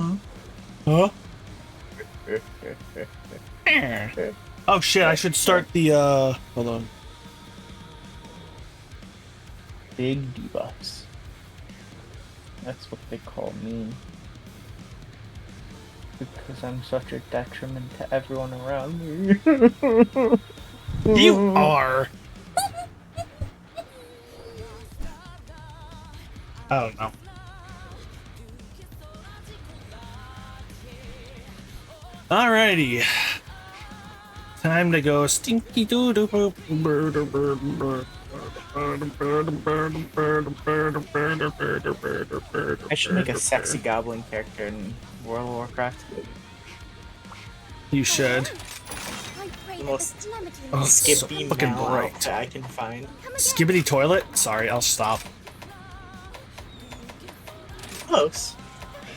Huh? Oh shit, I should start the hold on. Big debuffs. That's what they call me. Because I'm such a detriment to everyone around me. You are. I don't know. Alrighty. Time to go stinky doo doo boop. I should make a sexy goblin character in World of Warcraft. You should. The most Oh, skippy so fucking Mal bright. outfit I can find. Skibbity toilet? Sorry, I'll stop. Close,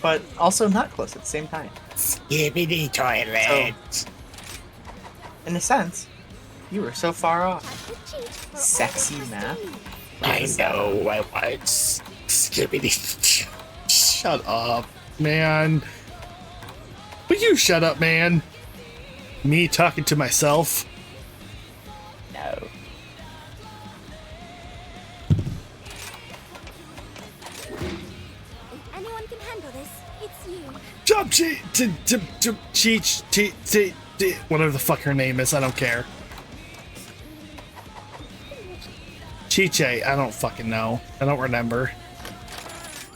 but also not close at the same time. Skibbity toilet. So, in a sense, you were so far off. Sexy map. I know, I was skibbity. Shut up, man. Will you shut up, man? Me talking to myself? No. If anyone can handle this, it's you. Jump, cheech, whatever the fuck her name is, I don't care. Chiche, I don't fucking know. I don't remember.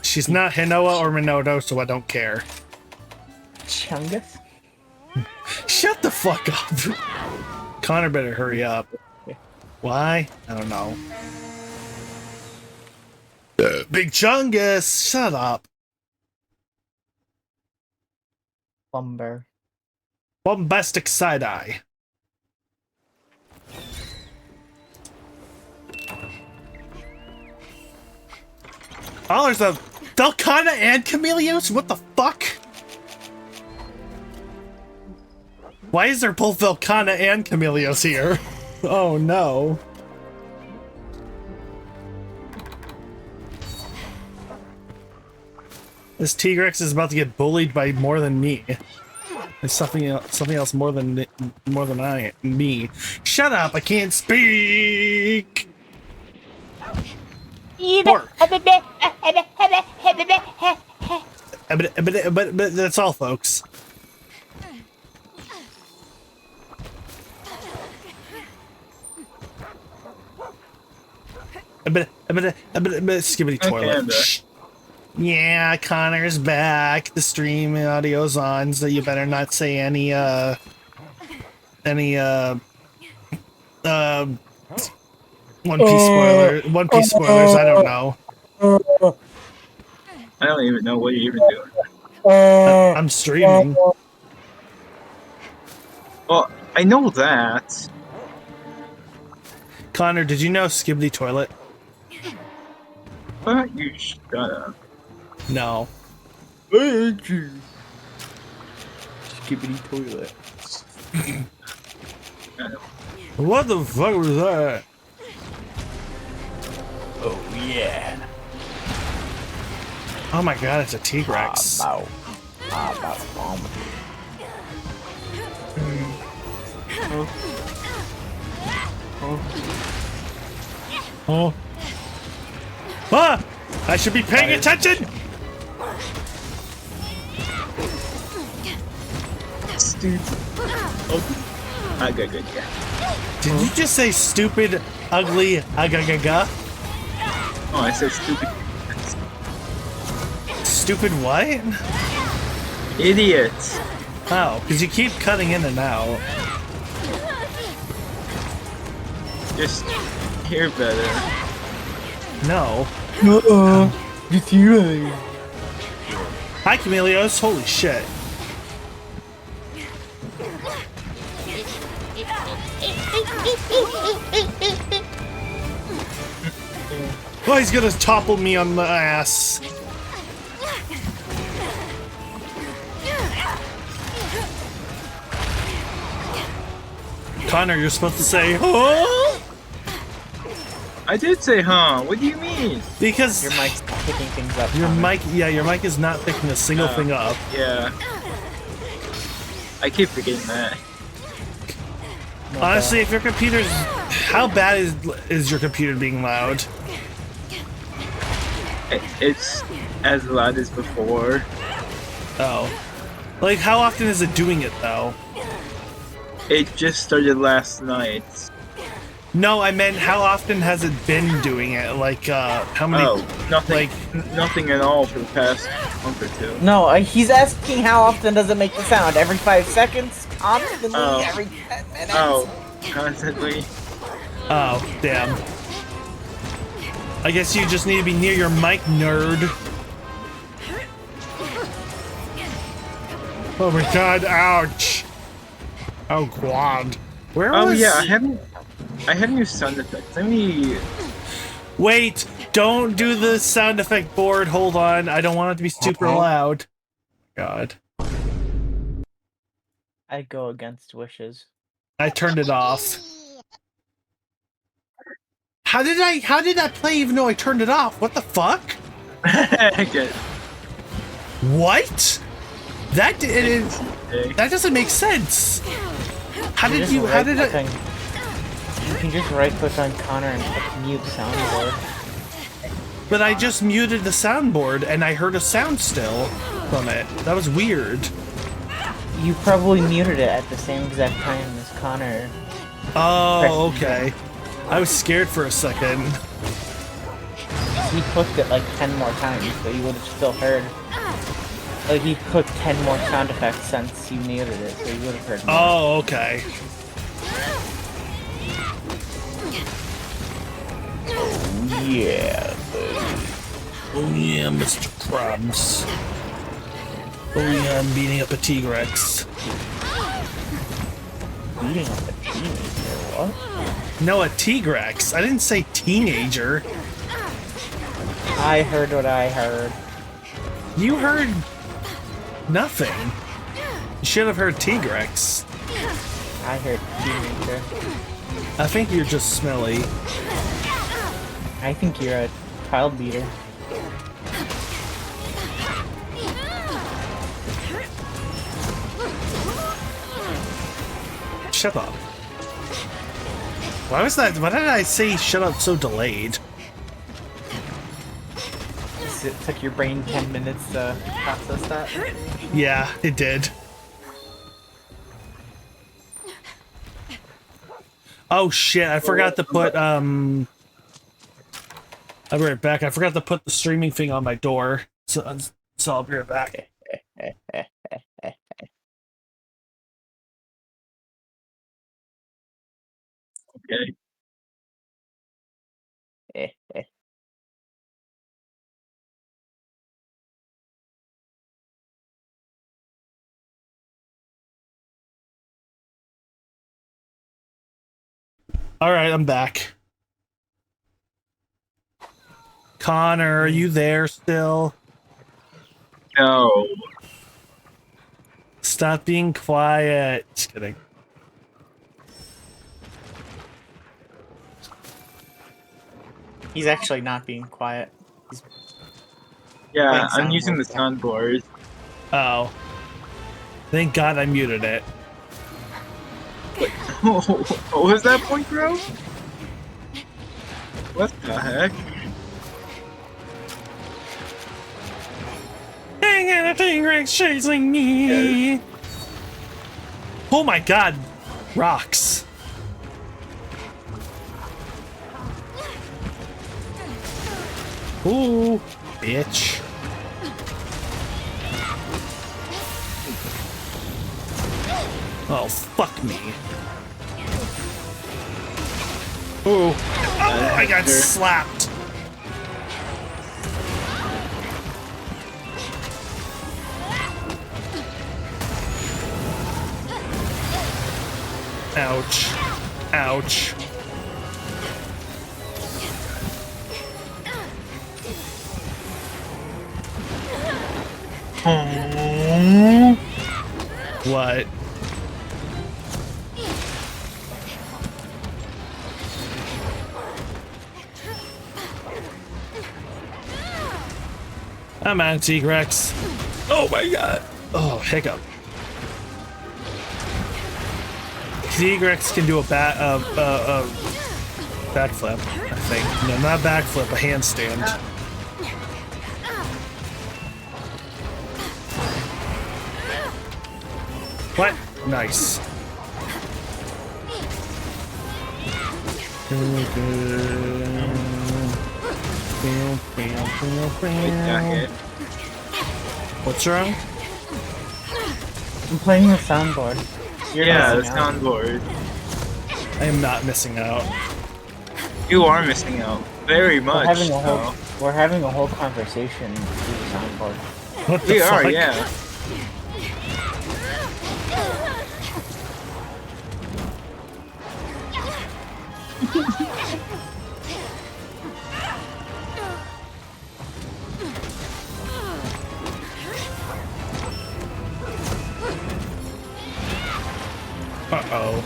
She's not Hinoa or Minoto, so I don't care. Chungus? Shut the fuck up. Connor better hurry up. Why? I don't know. Big Chungus, shut up. Lumber. Bombastic side-eye. Oh, there's a Velcana and Chameleos? What the fuck? Why is there both Velcana and Chameleos here? Oh no. This Tigrex is about to get bullied by more than me. There's something else more than me. Shut up! I can't speak. Pork. But that's all, folks. Skibbity toilet. Shh. Yeah, Connor's back. The stream audio's on, so you better not say any One Piece spoiler. One Piece spoilers. I don't know. I don't even know what you're even doing. I'm streaming. Well, I know that. Connor, did you know Skibbity toilet? But you shut up. No. Skibbity toilet. What the fuck was that? Oh yeah. Oh my god, it's a Tigrex. About bomb. Oh. Ah! I should be paying attention! Stupid. Oh. Good, yeah. Did you just say stupid, ugly, agagaga? Oh, I said stupid. Stupid what? Idiot. Oh, because you keep cutting in and out. Just hear better. No. It's you. Hi, Chameleos. Holy shit. Oh, he's gonna topple me on the ass. Connor, you're supposed to say, oh? I did say, huh? What do you mean? Because Your mic's picking things up. Your Connor. mic, yeah, your mic is not picking a single thing up. Yeah. I keep forgetting that. Honestly, if your computer's, how bad is your computer being loud? It's as loud as before. Oh, like how often is it doing it though? It just started last night. No, I meant how often has it been doing it? Like, how many? Oh, nothing. Like, Nothing at all for the past month or two. No, he's asking how often does it make the sound? Every 5 seconds? Constantly? Oh. Every 10 minutes? Oh, constantly. oh, damn. I guess you just need to be near your mic, nerd. Oh my god, ouch. Oh god. Where Oh was... yeah, I had new sound effects. Let me. Wait, don't do the sound effect board. Hold on. I don't want it to be super loud. God. I go against wishes. I turned it off. How did that play even though I turned it off? What the fuck? Okay. What? That doesn't make sense. How did you? How did it? You can just right click on Connor and click mute soundboard. But I just muted the soundboard and I heard a sound still from it. That was weird. You probably muted it at the same exact time as Connor. Oh, okay. I was scared for a second. He clicked it like 10 more times, so you would have still heard. Like he clicked 10 more sound effects since you muted it, so you would have heard more. Oh, okay. Oh yeah, buddy. Oh yeah, Mr. Krabs. Oh yeah, I'm beating up a T-Rex. Beating up a teenager, what? No, a T-Rex. I didn't say teenager. I heard what I heard. You heard nothing. You should have heard T-Rex. I heard teenager. I think you're just smelly. I think you're a child beater. Shut up. Why was that? Why did I say shut up so delayed? It took your brain 10 minutes to process that. Yeah, it did. Oh shit, I forgot to put, I'll be right back. I forgot to put the streaming thing on my door. So I'll be right back. Okay. Alright, I'm back. Connor, are you there still? No. Stop being quiet. Just kidding. He's actually not being quiet. He's Yeah, playing I'm using the soundboard. soundboard. Oh. Thank God I muted it. What was that point, bro? What the heck? Dang it, a T-Rex chasing me! Oh my god! Rocks. Ooh, bitch. Oh, fuck me. Ooh. Oh, I got slapped. Ouch. Ouch. What? I'm on T-Rex. Oh my god. Oh, hiccup. T-Rex can do a backflip, I think. No, not backflip, a handstand. What? Nice. What's wrong? I'm playing the soundboard. You're Yeah, the missing out. soundboard. I am not missing out. You are missing out. Very much. We're having a whole conversation through the soundboard. What the We fuck? are, yeah. Uh-oh.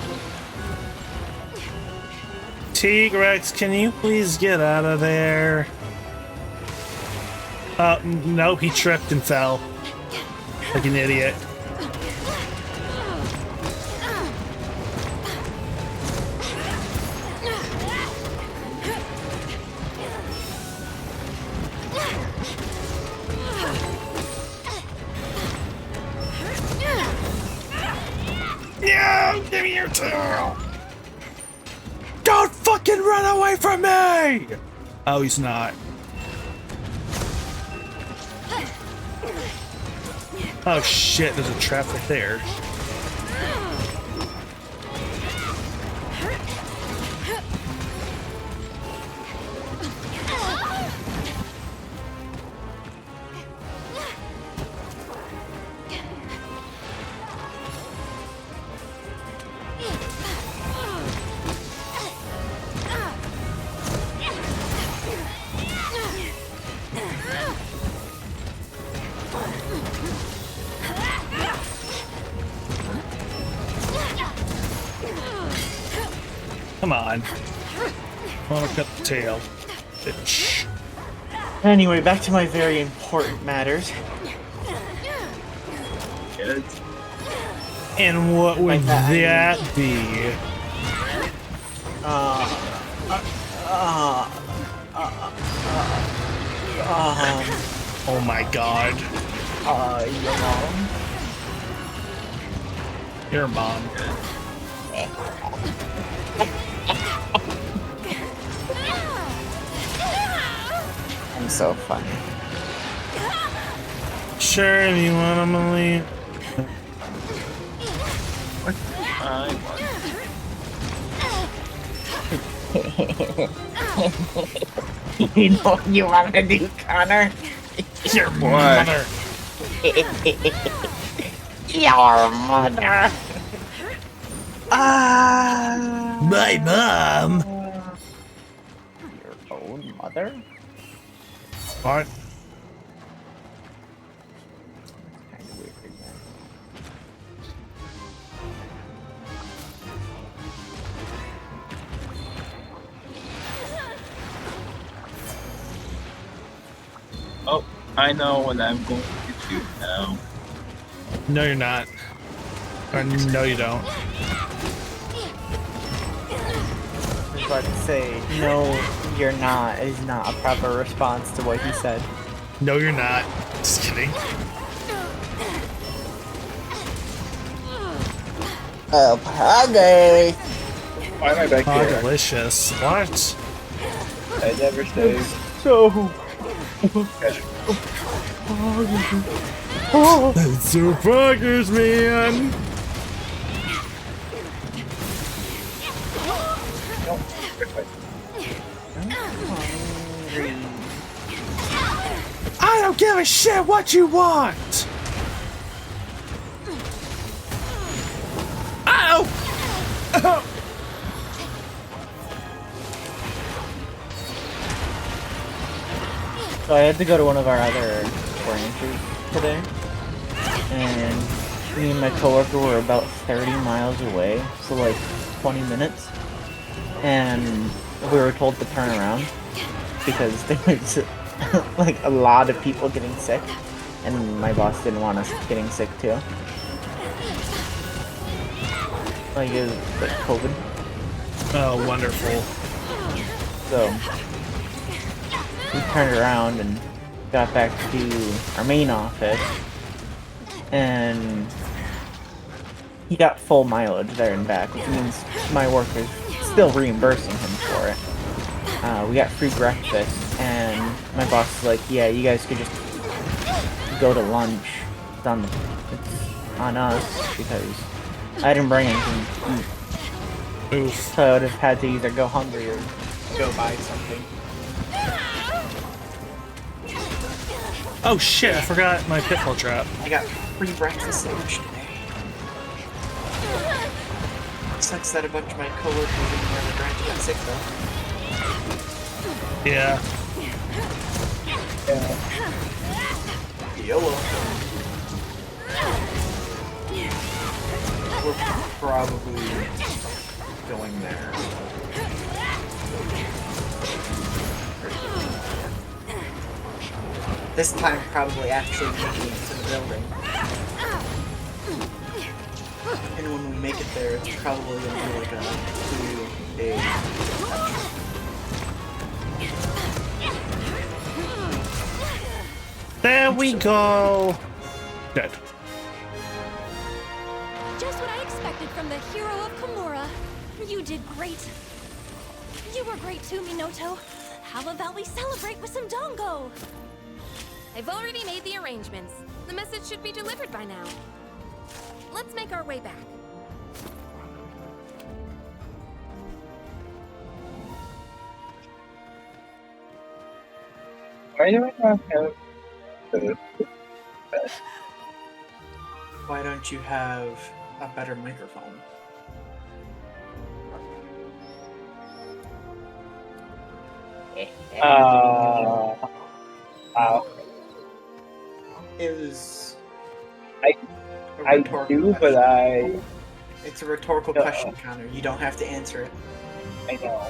T-Rex, can you please get out of there? No, he tripped and fell. Like an idiot. No! Give me your tail! Don't fucking run away from me! Oh, he's not. Oh shit, there's a trap right there. Come on. I wanna cut the tail. Bitch. Anyway, back to my very important matters. Good. And what would Like that, that be? Oh my god. Your mom. Your mom. I'm so funny. Sure, if you want, I'm gonna leave. I You know what you want to do, Connor? Your mother. Your mother. My mom. Your own mother? What? Kind of weird, isn't it? Oh, I know what I'm going to do now. No, you're not. Or no, you don't. I was about to say, no, you're not, is not a proper response to what he said. No, you're not. Just kidding. Oh, Puggy! Why am I back Oh, here? delicious. What? I never stayed. So... It's so fuckers, man. I don't give a shit what you want. Ow! Oh. So I had to go to one of our other branches today, and me and my coworker were about 30 miles away, so like 20 minutes, and we were told to turn around because there was like a lot of people getting sick, and my boss didn't want us getting sick too. Like it was like COVID. Oh, wonderful. So we turned around and got back to our main office, and he got full mileage there and back, which means my workers still reimbursing him for it. We got free breakfast, and my boss is like, yeah, you guys could just go to lunch. It's on us, because I didn't bring anything to eat. Oof. So I would have had to either go hungry or go buy something. Oh shit, I forgot my pitfall trap. I got free breakfast lunch today. Sucks that a bunch of my coworkers in the other branch got sick though. Yeah. YOLO. We're probably going there. This time, probably actually making it to the building. And when we make it there, it's probably gonna be like a 2-day session. There we go. Good. Just what I expected from the hero of Kimura. You did great. You were great too, Minoto. How about we celebrate with some dongo? I've already made the arrangements. The message should be delivered by now. Let's make our way back. Why do I not have Why don't you have a better microphone? It was. I do, but It's a rhetorical question, Connor. You don't have to answer it. I know.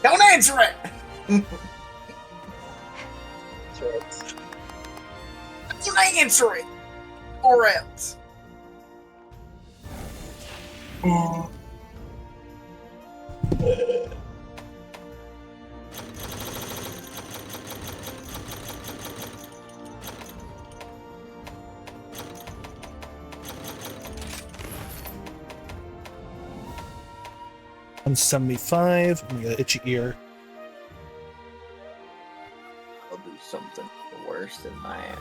Don't answer it! Don't answer it! Or else. I'm 75. I'm gonna itchy ear. I'll do something worse than that.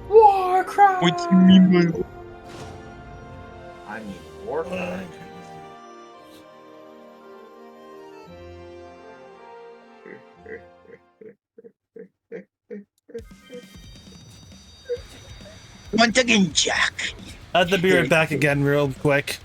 Warcry! What do you mean by I mean Warcry. once again, Jack? I have to be right back again real quick.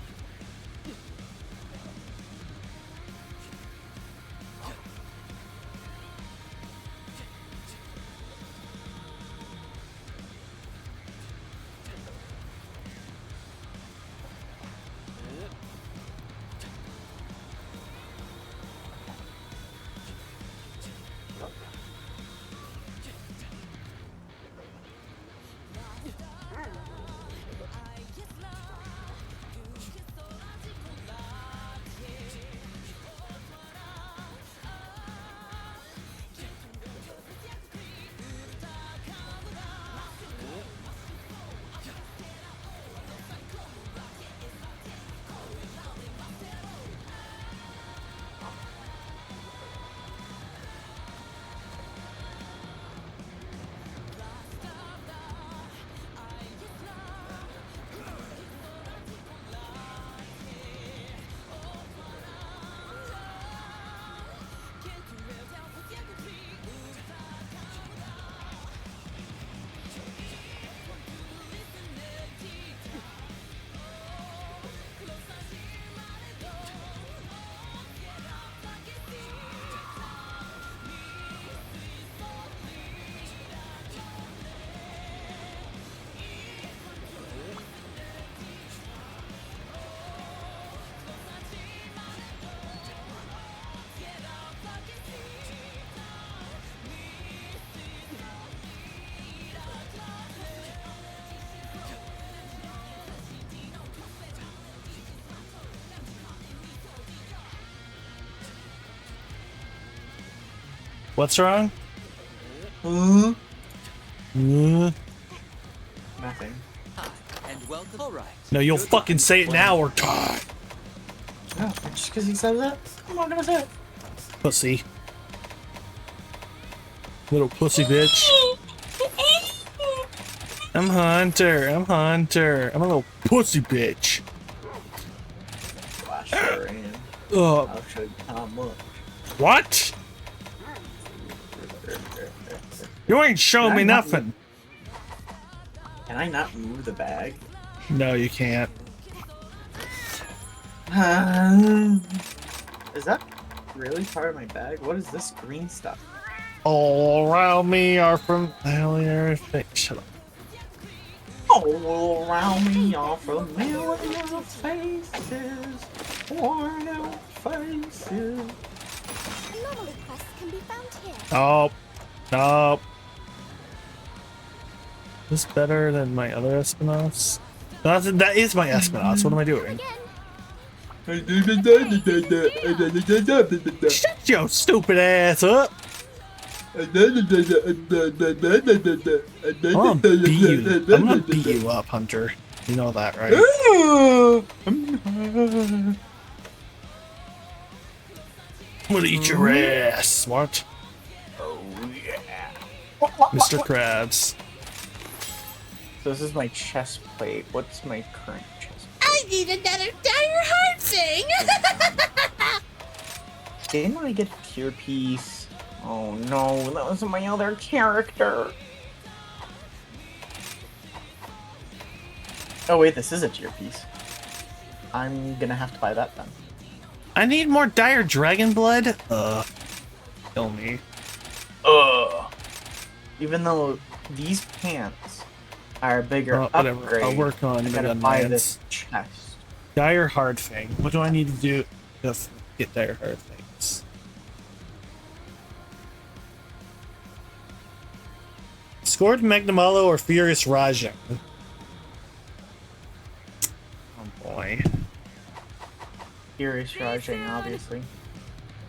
What's wrong? Huh? Uh, Nothing. And welcome. All right. no, you'll fucking say it now or die. No, just because he says that, I'm not gonna say it. Pussy. Little pussy bitch. I'm Hunter. I'm Hunter. I'm a little pussy bitch. I sure am. Ugh. I'll show you how much. What? You ain't showing me nothing. Can I not move the bag? No, you can't. Is that really part of my bag? What is this green stuff? All around me are familiar things. Shut up. All around me are familiar faces, worn out faces. Anomaly quests can be found here. Nope. Nope. Is this better than my other Espinados? No, that is my Espinados. What am I doing? Shut your stupid ass up! I'm gonna beat you. I'm gonna beat you up, Hunter. You know that, right? I'm gonna eat your ass, smart. Oh yeah. Mr. Krabs. So this is my chest plate. What's my current chest plate? I need another dire heart thing. Didn't I get a tier piece? Oh no, that was my other character. Oh wait, this is a tier piece. I'm gonna have to buy that then. I need more dire dragon blood. Kill me. Even though these pants are a bigger Whatever. upgrade, I'll work on I the gotta gun buy lance. this chest. Dire hard thing. What do I need to do to get dire hard things? Scored Magnamalo or Furious Rajang? Oh boy. Furious Rajang, obviously.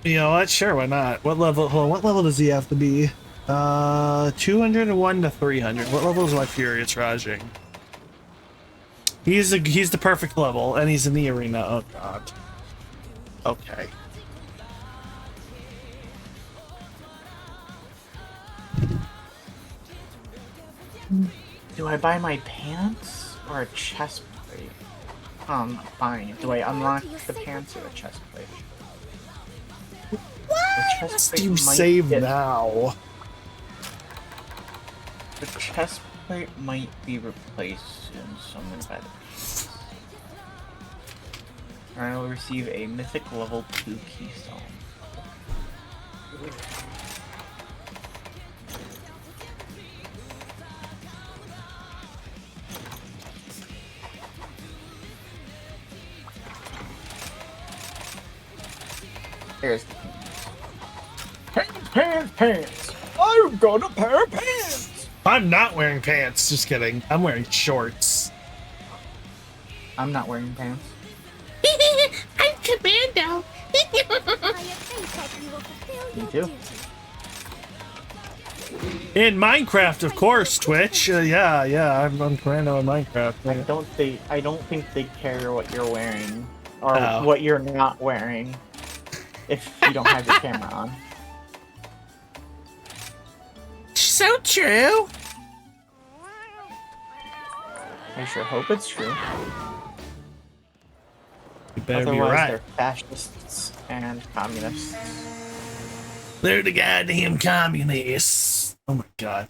You know what? Sure, why not? What level? Hold on, what level does he have to be? 201 to 300. What level is my Furious Rajang? He's the perfect level, and he's in the arena. Oh god. Okay. Do I buy my pants or a chest plate? Fine. Do I unlock the pants or a chest plate? The chest plate Do you might save get- now? The chest plate might be replaced in some event. I will receive a mythic level 2 keystone. There's the pants. I've got a pair of pants. I'm not wearing pants. Just kidding. I'm wearing shorts. I'm not wearing pants. I'm Commando. I have faith that you will fulfill Me your too. duty. In Minecraft, of course, Twitch. Yeah, I'm Commando in Minecraft. I don't think they care what you're wearing or Oh. what you're not wearing if you don't have your camera on. So true. I sure hope it's true. You better Otherwise, be right. they're fascists and communists. They're the goddamn communists. Oh my god.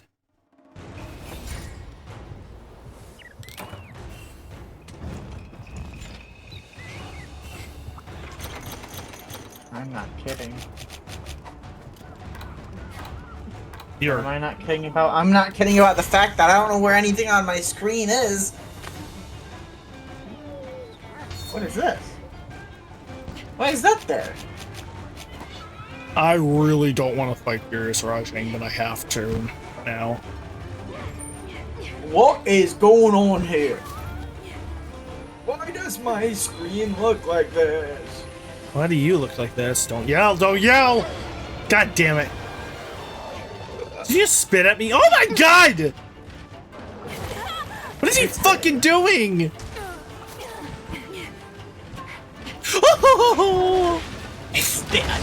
I'm not kidding. You're Am I not kidding about? I'm not kidding about the fact that I don't know where anything on my screen is. What is this? Why is that there? I really don't want to fight Furious Rajang, but I have to now. What is going on here? Why does my screen look like this? Why do you look like this? Don't yell! Don't yell! God damn it! Did you spit at me? Oh my god! What is he fucking doing? Oh! I spit on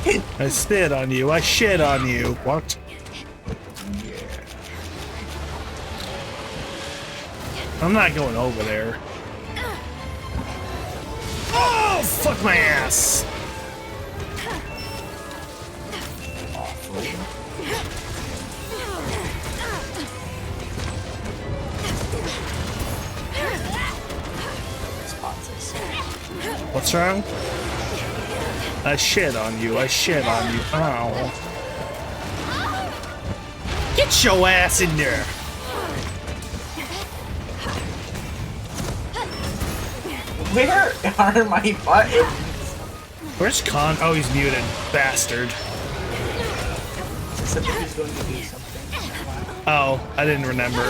you. I spit on you. I shit on you. What? I'm not going over there. Oh, fuck my ass. What's wrong? I shit on you. I shit on you. Ow. Get your ass in there. Where are my buttons? Where's Con? Oh, he's muted. Bastard. Except that he's going to do something. Oh, I didn't remember.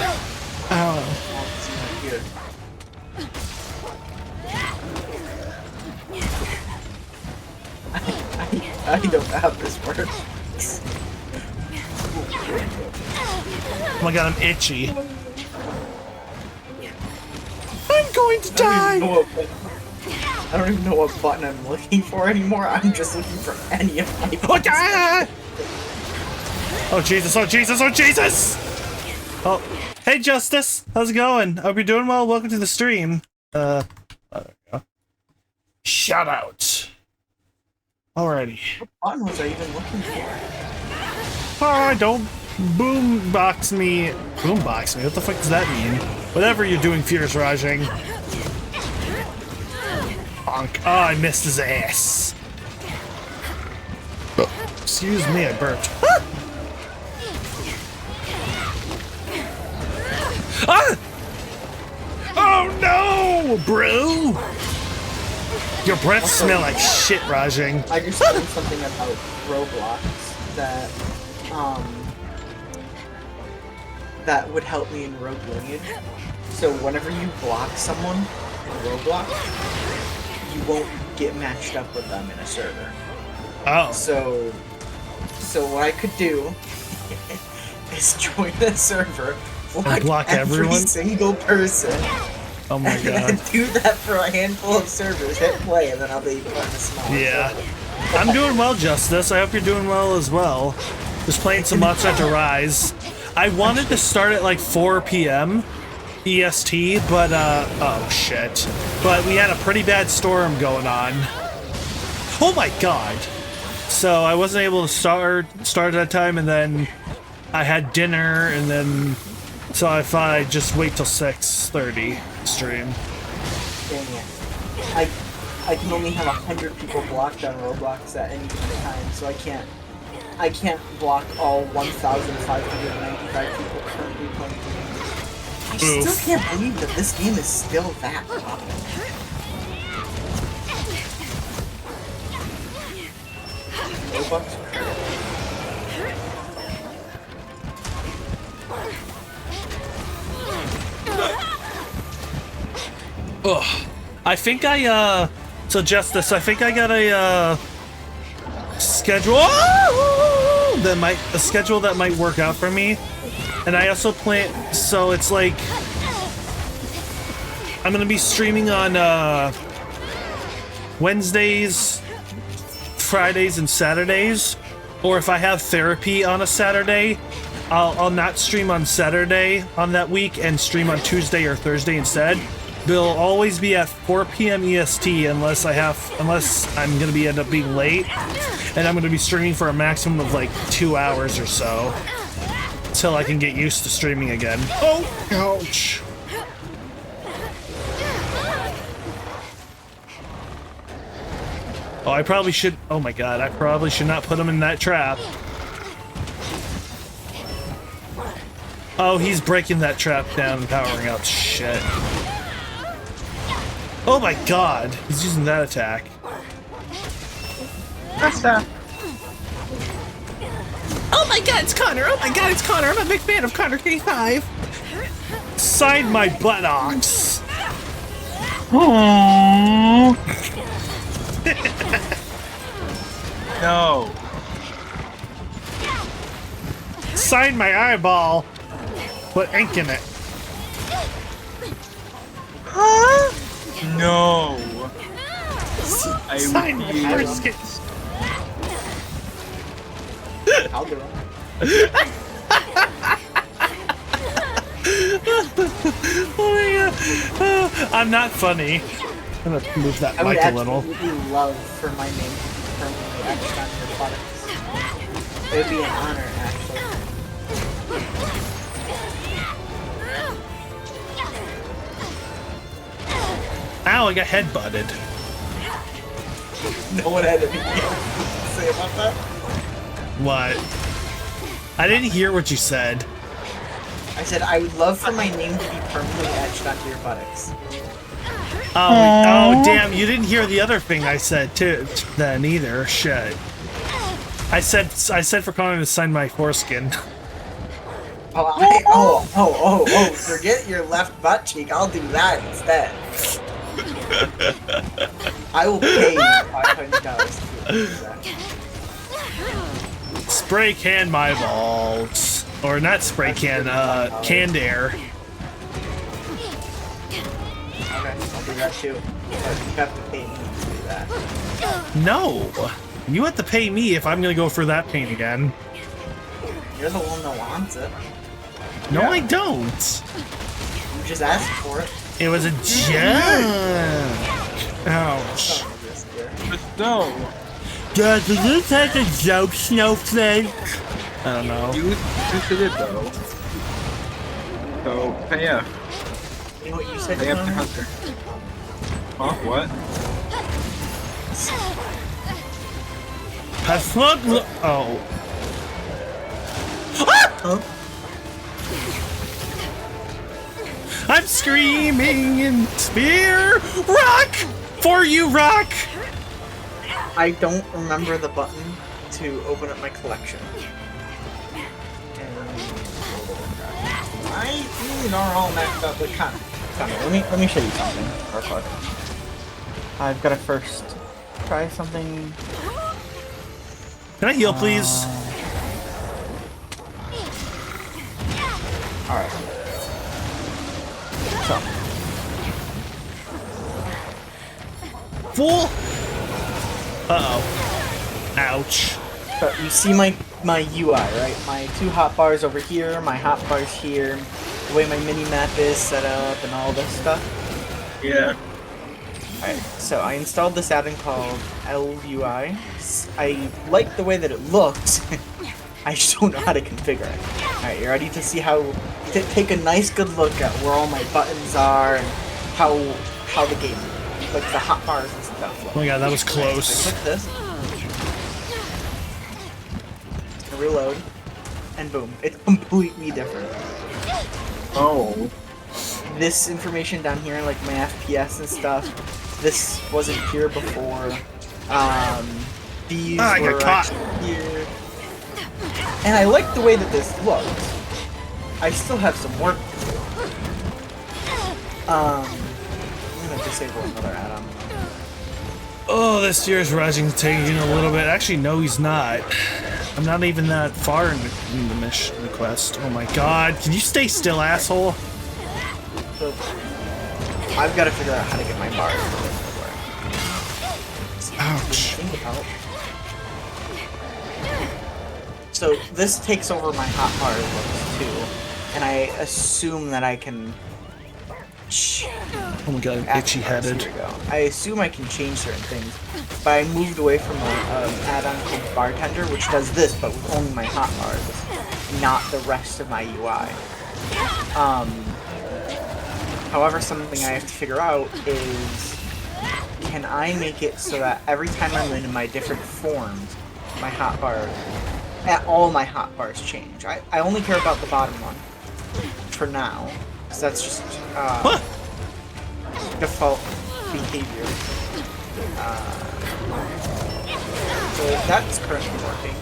Oh. It's not here. I don't know how this works. Oh my god, I'm itchy. I'm going to die! I don't even know what button I'm looking for anymore. I'm just looking for any of my buttons. Oh Jesus, oh Jesus, oh Jesus! Oh, hey Justice, how's it going? Hope you're doing well. Welcome to the stream. There we go. Shout out. Alrighty. What button was I even looking for? Oh, don't boombox me. Boombox me? What the fuck does that mean? Whatever you're doing, Fierce Rajang. Bonk. Oh, I missed his ass. Excuse me, I burped. Ah! Oh no, bro! Your breath smell like shit, Rajang. I just learned something about Roblox that would help me in Rogue Lineage. So whenever you block someone in Roblox, you won't get matched up with them in a server. Oh. So what I could do is join the server, block every everyone? single person. Oh my And god. then do that for a handful of servers, hit play, and then I'll be put in a small Yeah. server. I'm doing well, Justice. I hope you're doing well as well. Just playing some Monster Hunter Rise. I wanted to start at like 4 p.m. EST, but oh shit. But we had a pretty bad storm going on. Oh my god. So I wasn't able to start at that time, and then I had dinner, and then so I thought I'd just wait till 6:30 stream. Dang it. I can only have 100 people blocked on Roblox at any given time, so I can't block all 1,595 people currently playing the game. I still can't believe that this game is still that popular. Robux credit. Ugh. I think so Justice, I think I got a, schedule a schedule that might work out for me. And I also plan, so it's like, I'm gonna be streaming on, Wednesdays, Fridays, and Saturdays. Or if I have therapy on a Saturday, I'll not stream on Saturday on that week and stream on Tuesday or Thursday instead. They'll always be at 4 p.m. EST unless I'm gonna end up being late, and I'm gonna be streaming for a maximum of like 2 hours or so until I can get used to streaming again. Oh, ouch! Oh, I probably should. Oh my god, I probably should not put him in that trap. Oh, he's breaking that trap down and powering up. Shit. Oh my god, he's using that attack. Oh my god, it's Connor! Oh my god, it's Connor! I'm a big fan of Connor K5! Sign my buttocks! No. find my eyeball. Put ink in it. Huh? No. I Sign my refuse. foreskin. I'll do it. Oh my god. I'm not funny. I'm gonna move that I would mic a little. absolutely love for my name to be permanently etched on your buttocks. It would be an honor, actually. Ow, I got headbutted. No one had anything to say about that. What? I didn't hear what you said. I said I would love for my name to be permanently etched onto your buttocks. Oh, damn, you didn't hear the other thing I said too then either. Shit. I said for Connor to sign my foreskin. Oh, forget your left butt cheek. I'll do that instead. I will pay you $500 to do that. Spray can my balls. Or not spray can, canned air. Okay, I'll do that too. But you have to pay me to do that. No! You have to pay me if I'm gonna go for that pain again. You're the one that wants it. No, I don't! You just asked for it. It was a joke! Ouch. But no. Does this take a joke, Snowflake? I don't know. You did it though. So, pay up. You know what you said? Pay up to Connor? Hunter. Huh? What? Has look. Oh. Huh? I'm screaming in spear! Rock! For you, Rock! I don't remember the button to open up my collection. I really are all maxed out, but Connor, let me show you something real quick. I've got to first try something. Can I heal, please? Alright. So, Fool! Uh-oh. Ouch. so you see my UI, right? My two hotbars over here, my hotbars here, the way my mini-map is set up and all this stuff. Yeah. Alright, so I installed this add-in called LUI. I like the way that it looks. I just don't know how to configure it. Alright, you ready to see how... take a nice good look at where all my buttons are and how the game, like the hotbars and stuff look. Oh my god, that was So close. I click this. It's gonna reload. And boom, it's completely different. Oh. This information down here, like my FPS and stuff, this wasn't here before. These I got were caught. actually here. And I like the way that this looks. I still have some work to do. I'm gonna disable another add-on. Oh, this year's Rising taking a little bit. Actually, no, he's not. I'm not even that far in the mission quest. Oh my god, can you stay still, asshole? So, I've got to figure out how to get my bars to work. Ouch. Think about. So this takes over my hotbar looks too, and I assume that I can. Oh my god, itchy-headed. Here we go. I assume I can change certain things, but I moved away from an add-on called Bartender, which does this, but with only my hotbars, not the rest of my UI. However, something I have to figure out is, can I make it so that every time I'm in my different forms, my hotbar, all my hotbars change. I only care about the bottom one for now, because that's just default behavior. So that's currently working.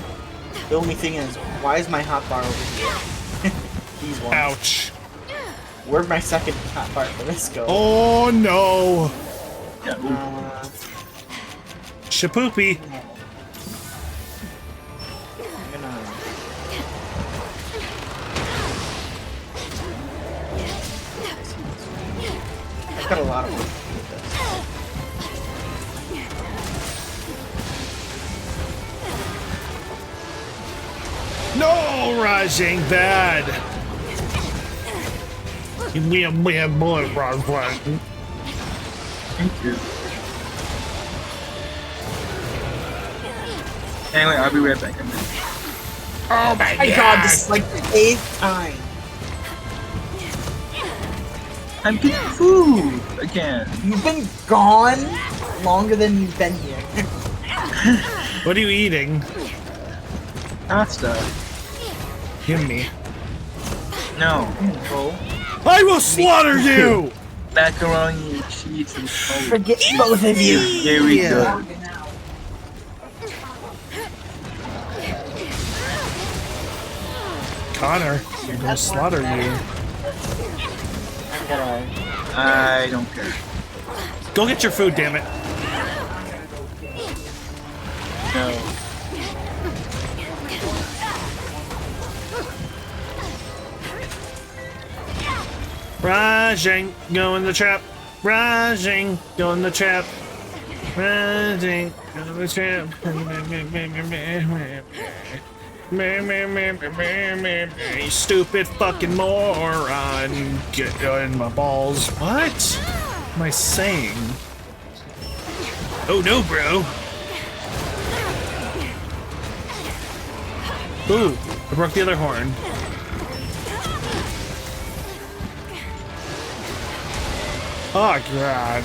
The only thing is, why is my hotbar over here? These ones. Ouch. Where'd my second hotbar for this go? Oh no. Shapoopy. I'm gonna got a lot of work to do with this. No, Rajang, bad. We have more Rajang. Thank you. Anyway, I'll be right back in a minute. Oh my My God, this is like the 8th time. I'm getting food again. You've been gone longer than you've been here. What are you eating? Pasta. Give me. No. Oh. I will slaughter you! Macaroni and cheese and coke. Forget both of you. Here we go. Connor, I'm gonna slaughter you. I don't care. Go get your food, damn it. No. Rajang, go in the trap. Rajang, go in the trap. Rajang, go in the trap. You stupid fucking moron. Get in my balls. What am I saying? Oh no, bro. Ooh, I broke the other horn. Oh god.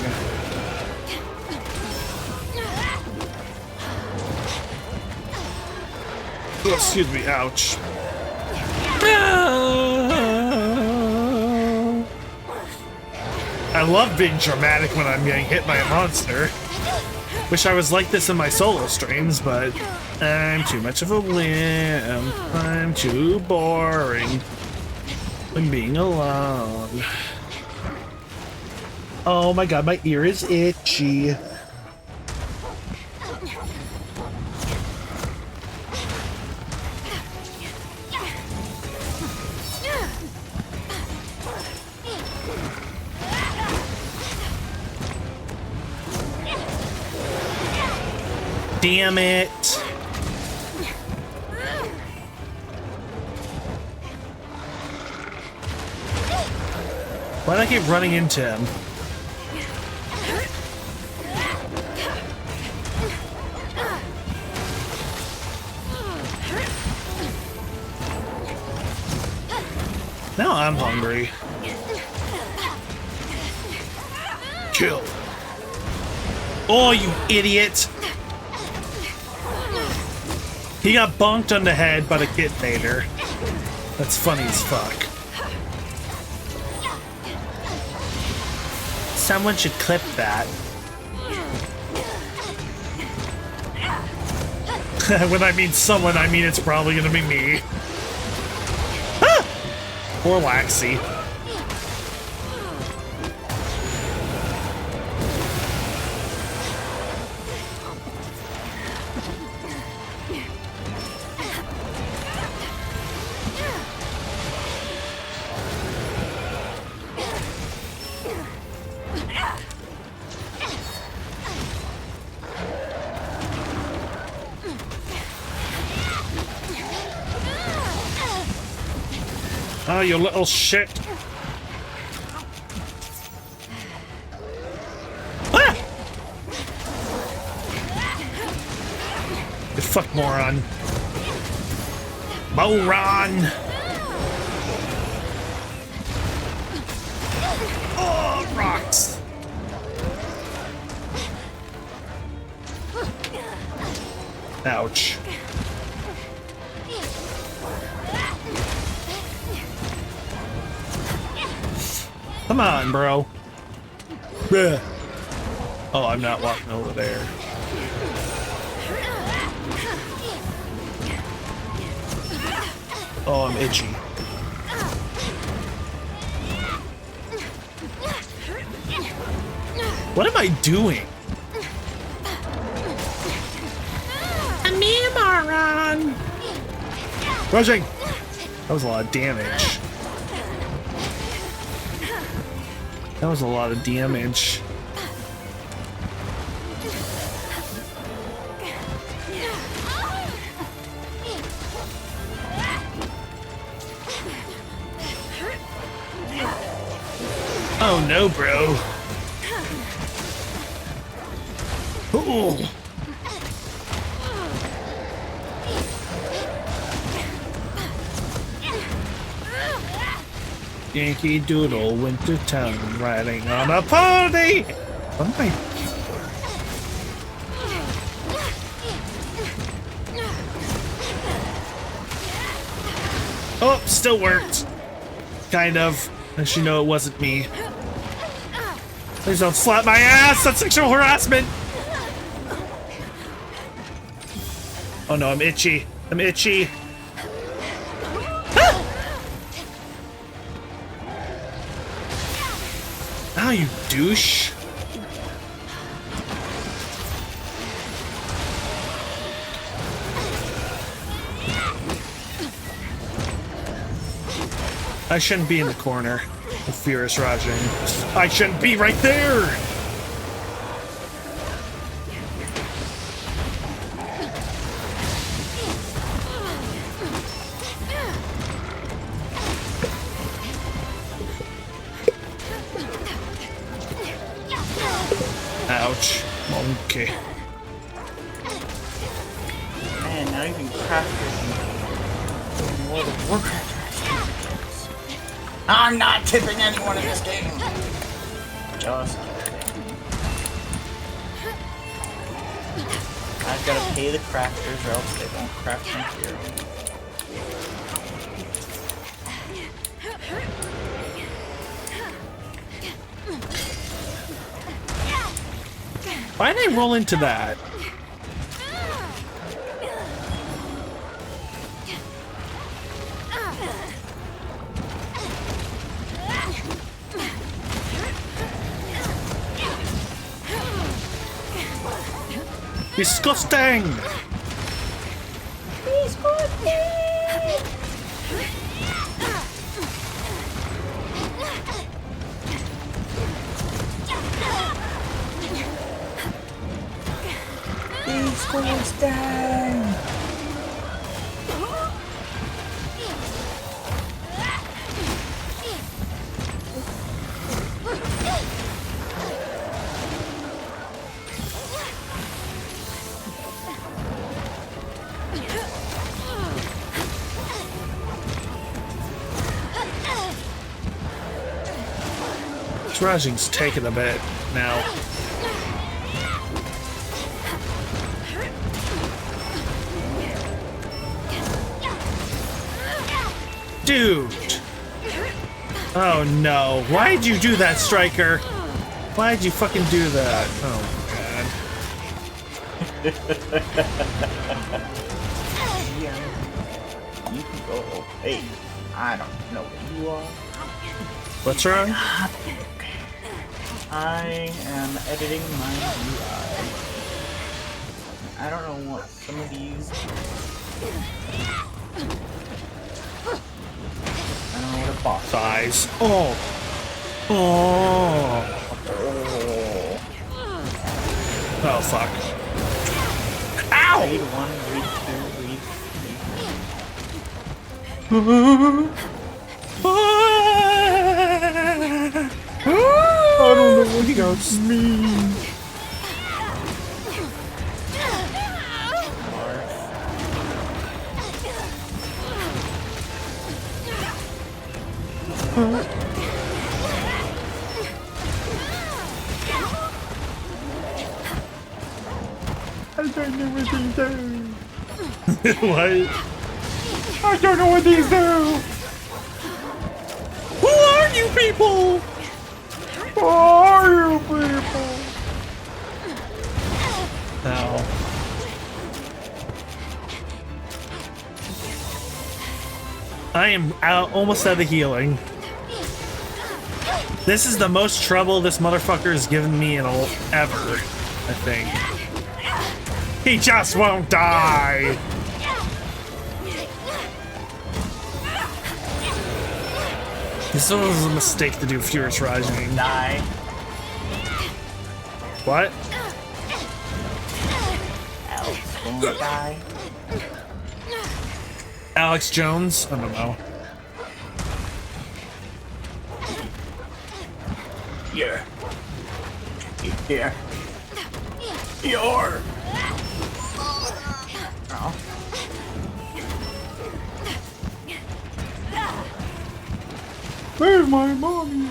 Oh, excuse me, ouch. I love being dramatic when I'm getting hit by a monster. Wish I was like this in my solo streams, but I'm too much of a wimp. I'm too boring when being alone. Oh my god, my ear is itchy. Damn it. Why do I keep running into him? Now I'm hungry. Kill. Oh, you idiot. He got bonked on the head by the Kit Vader. That's funny as fuck. Someone should clip that. When I mean someone, I mean it's probably gonna be me. Ah! Poor Waxy. Oh, you little shit. Ah! You fuck moron. Moron! Oh, rocks! Ouch. Come on, bro. Bleh. Oh, I'm not walking over there. Oh, I'm itchy. What am I doing? I'm a moron. Rushing. That was a lot of damage. That was a lot of damage. Oh no, bro. Ooh. Yankee Doodle went to town riding on a pony. What am I? Oh, still worked. Kind of. As you know, it wasn't me. Please don't slap my ass. That's sexual harassment. Oh no, I'm itchy. I'm itchy. Ah, you douche. I shouldn't be in the corner with Furious Rajang. I shouldn't be right there! Ouch. Monkey. Man, now even crafters and World of Warcraft. I'm not tipping anyone in this game. Just kidding. I've got to pay the crafters or else they won't craft my hero. Why did I roll into that? Disgusting! Disgusting! Rajang's taking a bit now. Dude! Oh no. Why'd you do that, Striker? Why'd you fucking do that? Oh god. You can go. Hey, I don't know where you are. What's wrong? I am editing my UI. I don't know what some of these. I don't know what a boss Thighs. Oh. Oh. Oh fuck. Ow! Read 1, read 2, read 3. I don't know what that means. I don't know what these do. What? I don't know what these do. Who are you people? Who are you people? Ow. I am almost out of healing. This is the most trouble this motherfucker has given me in ever, I think. He just won't die! This was a mistake to do Furious Rising. Die. What? Alex won't die. Alex Jones? I don't know. Here. Here. Your. Oh. Where's my mommy?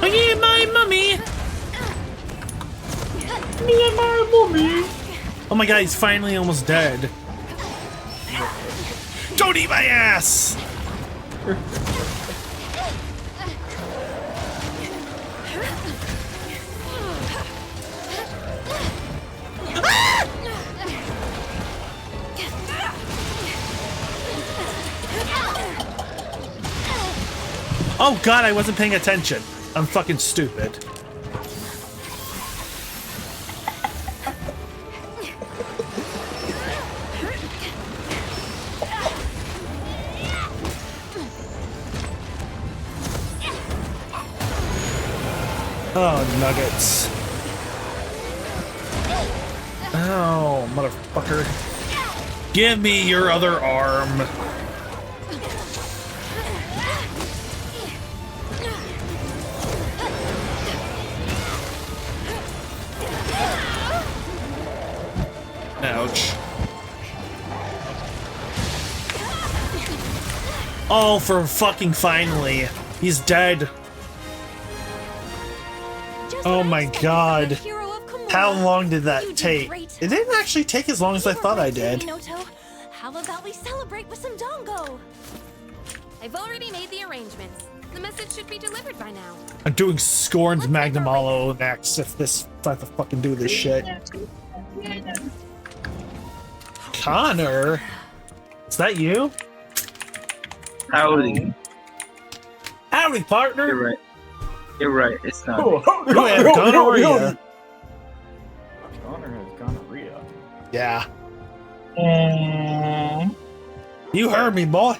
I need my mummy! Me and my mommy. Oh my god, he's finally almost dead. Don't eat my ass! Oh god, I wasn't paying attention. I'm fucking stupid. Oh, nuggets. Oh, motherfucker. Give me your other arm. Ouch. Oh, for fucking finally. He's dead. Oh my god. How long did that take? It didn't actually take as long as I thought I did. How about we celebrate with some dongo? I've already made the arrangements. The message should be delivered by now. I'm doing Scorned Magnum Hollow next if I have to fucking do this shit. Connor? Is that you? Howdy. Howdy, partner! You're right. You're right. It's not. You have gonorrhea. Connor has gonorrhea. Yeah. You heard me, boy.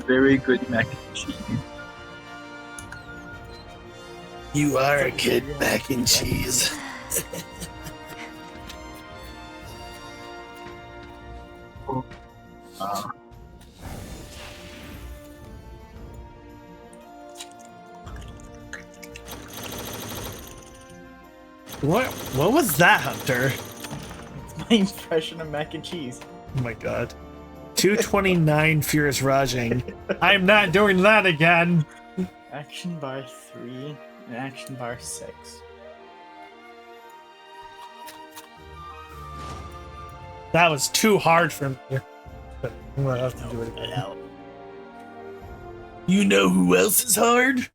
Very good mac and cheese. You are a good mac and cheese. What was that, Hunter? My impression of mac and cheese. Oh my god. 229 Furious Rajing. I'm not doing that again. Action bar 3 and action bar 6. That was too hard for me. But I'm gonna have to do it again. You know who else is hard?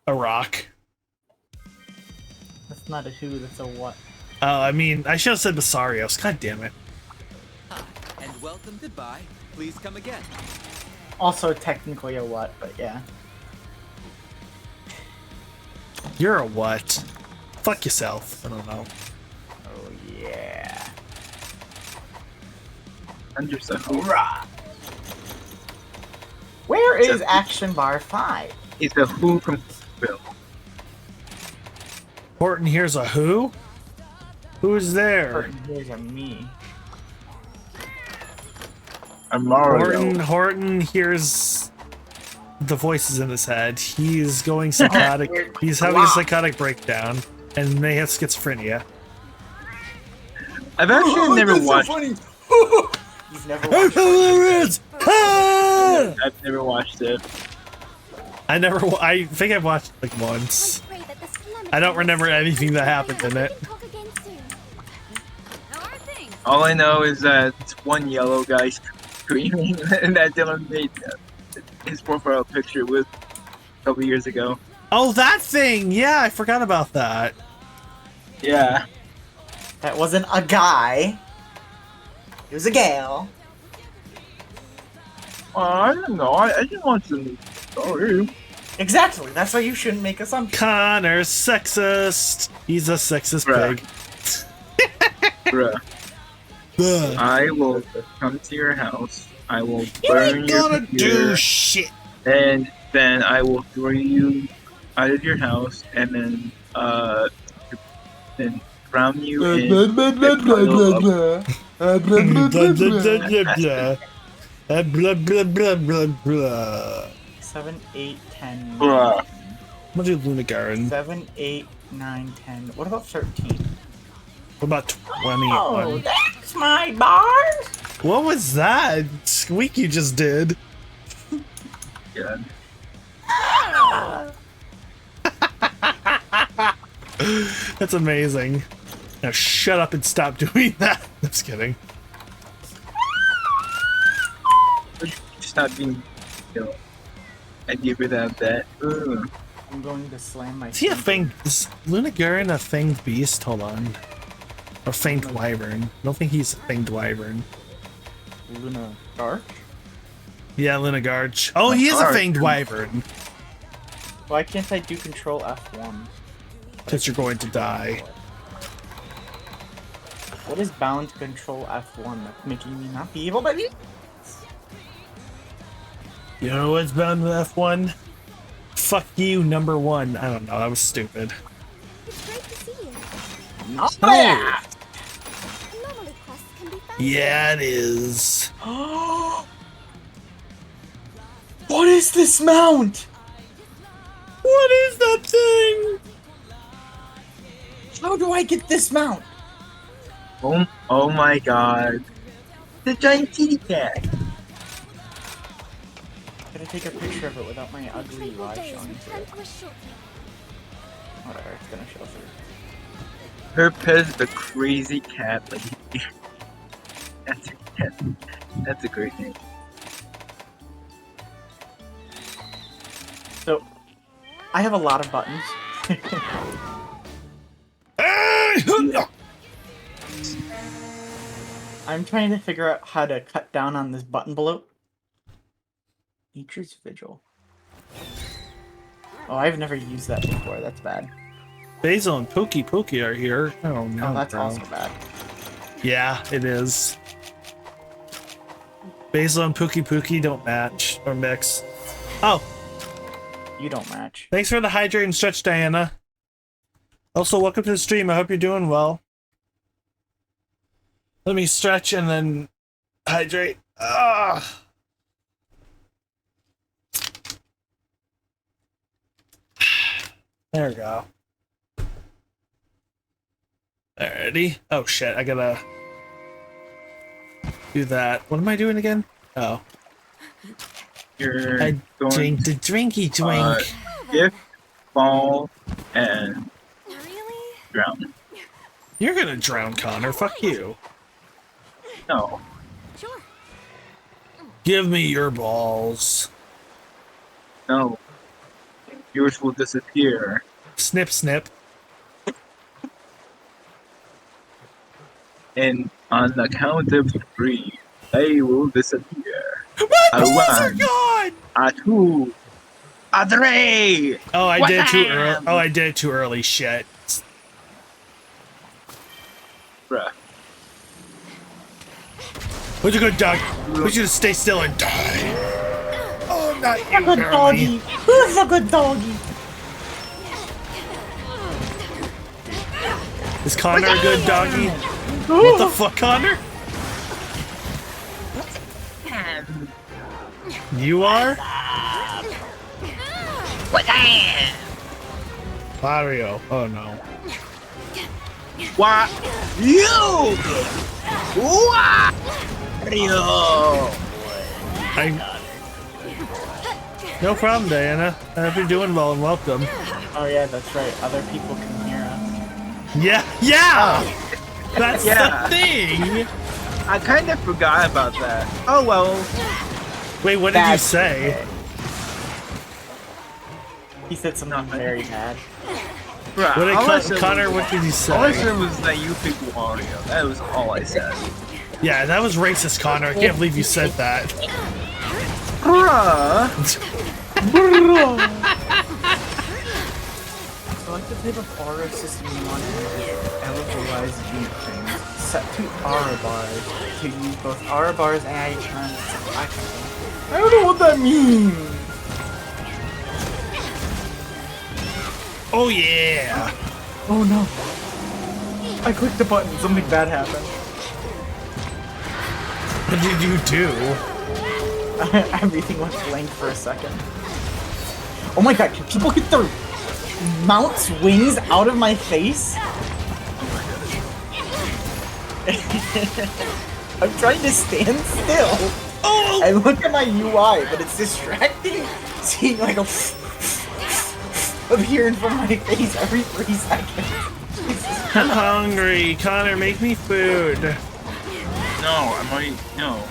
A rock. That's not a who, that's a what. Oh, I mean, I should have said Basarios. God damn it. And welcome. Goodbye. Please come again. Also technically a what, but yeah. You're a what? Fuck yourself. I don't know. Oh yeah. And yourself. Hoorah! Where is action bar 5? It's a who from Bill. Horton, here's a who? Who's there? Here's a me. I'm Mario. Horton hears the voices in his head. He's going psychotic. He's having a psychotic breakdown, and may have schizophrenia. I've actually never watched. You've never watched it. I've never watched it. I think I've watched it like once. I don't remember anything that happened in it. How are things? All I know is that one yellow guy screaming, and that Dylan made his profile picture with a couple years ago. Oh, that thing! Yeah, I forgot about that. Yeah. That wasn't a guy. It was a gal. I don't know. I didn't watch the story. Exactly. That's why you shouldn't make assumptions. Connor's sexist. He's a sexist Bruh. pig. Bruh. Ugh. I will come to your house. I will You burn ain't your gonna computer, do shit. and then I will throw you out of your house, and then drown you in a puddle of blah, blah, blah, blah, acid. blah. Blah, blah, blah, blah, blah. 7, 8, 10, Bruh. 9. I'm gonna do Lunagarin. 7, 8, 9, 10. What about 13? What about 21? That's my bars! What was that squeak you just did? Yeah. That's amazing. Now shut up and stop doing that. I'm just kidding. Stop being, I give you that bet. Ugh. I'm going to slam my Is he a finger. fanged... Is Lunagarin a fanged beast? Hold on. Or fanged wyvern. I don't think he's a fanged wyvern. Luna Dark? Yeah, Lunagarch. Oh, he is a fanged wyvern. Why can't I do control F1? Because you're going to die. What is bound to control F1 that's making me not be able to do? You know what's bound with F1? Fuck you, number one. I don't know, that was stupid. It's great to see you. Not Oh. bad! Anomaly quests can be found. Yeah, it is. What is this mount? What is that thing? How do I get this mount? Oh my god. The giant kitty cat. Gotta take a picture of it without my ugly Fateful live days showing through return it. to us shortly. Whatever, it's gonna show through. Her pet's the crazy cat lady. That's a great name. So, I have a lot of buttons. I'm trying to figure out how to cut down on this button bloat. Nature's Vigil. Oh, I've never used that before. That's bad. Basil and Pookie are here. Oh no. Oh, that's bro. also bad. Yeah, it is. Basil and Pookie don't match or mix. Oh, You don't match. thanks for the hydrate and stretch, Diana. Also, welcome to the stream. I hope you're doing well. Let me stretch and then hydrate. Ah. There we go. Alrighty. Oh shit, I gotta do that. What am I doing again? Oh. You're I going drink the drinky drink. Gift, fall, and Really? drown. You're gonna drown, Connor. Fuck you. No. Sure. Give me your balls. No. Yours will disappear. Snip, snip. And on the count of 3, they will disappear. My A balls are 1, gone! a 2, a 3! Oh, I did it too early. Wham! Oh, I did it too early. Shit. Bruh. What's a good dog? We should stay still and die. Oh, not you, Good girlie. doggy! Who's a good doggy? Is Connor a good doggy? What the fuck, Connor? You are? Mario. Oh no. What? You! Wario! No problem, Diana. I hope you're doing well and welcome. Oh yeah, that's right. Other people can hear us. Yeah! That's Yeah. the thing! I kind of forgot about that. Oh well. Wait, what did you That's say? He said something very bad. Bruh, What did all I said Connor, was- what did you All I say? said was that you picked Wario. That was all I said. Yeah, that was racist, Connor. I can't believe you said that. Bruh! Select the type of aura system you want to use. Elevate unit things. set 2 aura bars to use both aura bars and turns. I don't know what that means. Oh yeah! Oh no. I clicked the button, something bad happened. What did you do? Everything went blank for a second. Oh my god, can people get their mounts wings out of my face? I'm trying to stand still. Oh! I look at my UI, but it's distracting. Seeing like a appear in front of my face every 3 seconds. I'm hungry. Connor, make me food. No, I'm already no.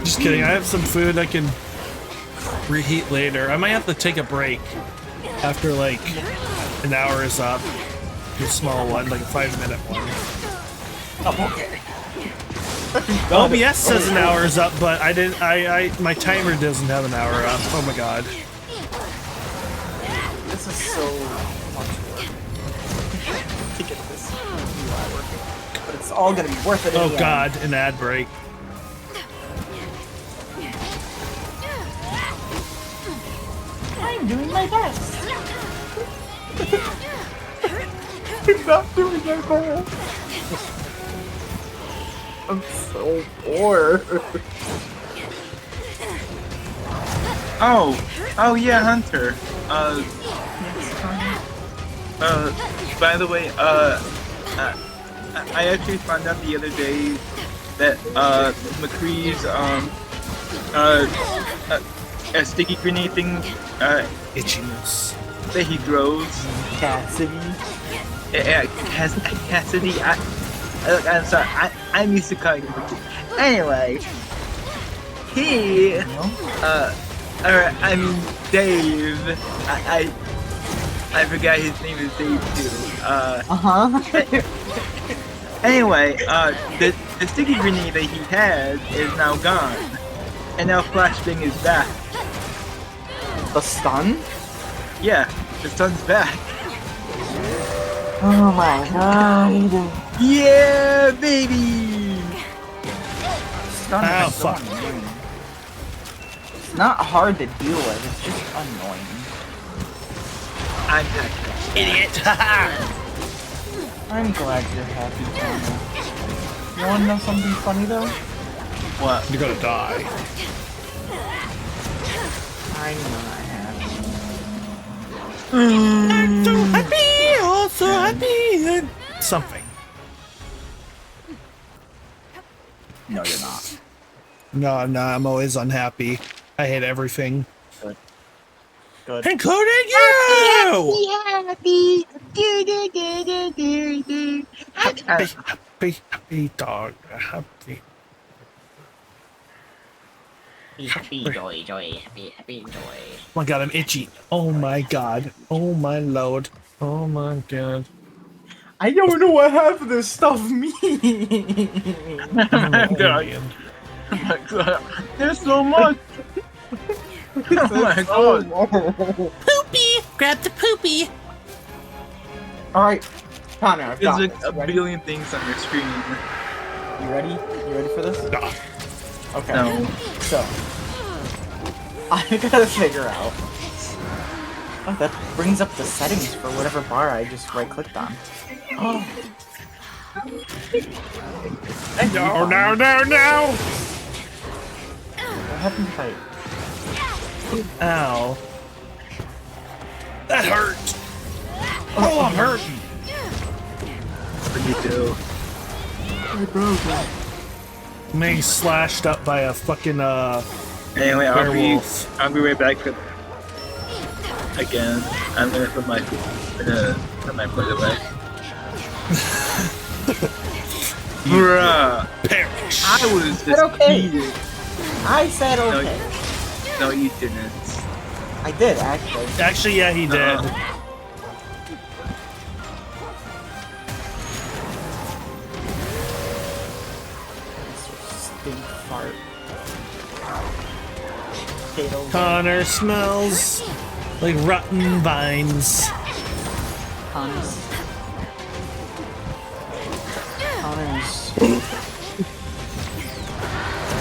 Just kidding. I have some food I can reheat later. I might have to take a break after like an hour is up. A small one, like a 5-minute one. Oh, okay. OBS says an hour is up, but I didn't. My timer doesn't have an hour up. Oh my god. This is so much work to get this UI working, but it's all gonna be worth it. Oh god, an ad break. I'm doing my best. I'm not doing my best. I'm so bored. Oh yeah, Hunter. By the way, I actually found out the other day that McCree's a sticky grenade thing Itchiness. that he grows. Cassidy. Cassidy. I'm sorry. I'm used to calling him McCree. Anyway, he I mean Dave. I forgot his name is Dave too. Anyway, the sticky grenade that he had is now gone, and now Flashbang is back. The stun? Yeah, the sun's back. Oh my god. Yeah, baby. Stun Oh, is so fuck. annoying. It's not hard to deal with, it's just annoying. I'm happy. Idiot! I'm glad you're happy, Connor. You wanna know something funny though? What? You're gonna die. I'm not happy. I'm so happy, oh so happy. Something. No, you're not. No, I'm always unhappy. I hate everything. Good. Good. Including you! Happy. Do. Happy dog. Happy. Happy joy. Happy joy. Oh my god, I'm itchy. Oh my god. Oh my lord. Oh my god. I don't know what half of this stuff means. I'm an God. alien. Oh my god. There's so much. Oh my god. Poopy! Grab the poopy! Alright, Connor, I've got There's this. a Ready? billion things on your screen. You ready? You ready for this? Ah, Okay. No. So, I gotta figure out. Oh, that brings up the settings for whatever bar I just right-clicked on. Oh. no. What happened if I... Ow. That hurt. Oh, I'm hurting. What do you do? I'm being slashed up by a fucking Anyway, werewolf. I'll be right back for again. I'm gonna put my plate away. Bruh, Perish. I was Said okay. defeated. I said okay. No, you didn't. I did, actually. Actually, yeah, he did. Stink fart. Potato. Connor smells like rotten vines. Connor Connors.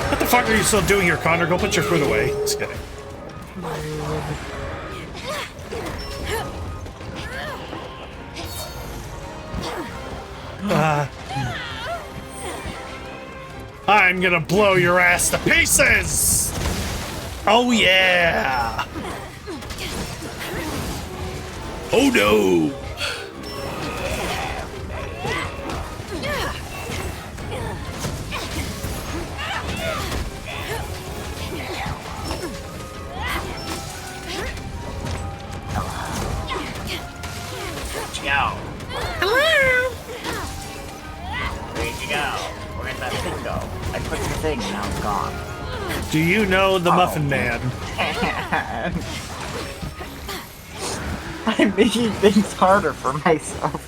What the fuck are you still doing here, Connor? Go put your foot away. Just kidding. I'm gonna blow your ass to pieces! Oh yeah! Oh no! Hello. Where'd you go? Where'd that thing go? I put the thing, now it's gone. Do you know the Muffin Man? I'm making things harder for myself.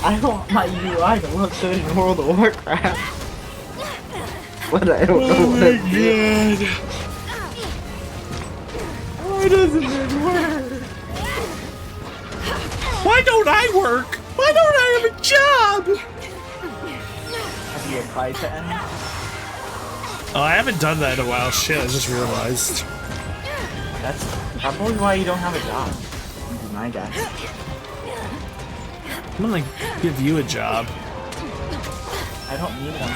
I want my UI to look good in World of Warcraft. But I don't know what to do. Why doesn't it work? Why don't I work? Why don't I have a job? Have you applied to any? Oh, I haven't done that in a while. Shit, I just realized. That's probably why you don't have a job. Would be my guess. I'm gonna give you a job. I don't need one.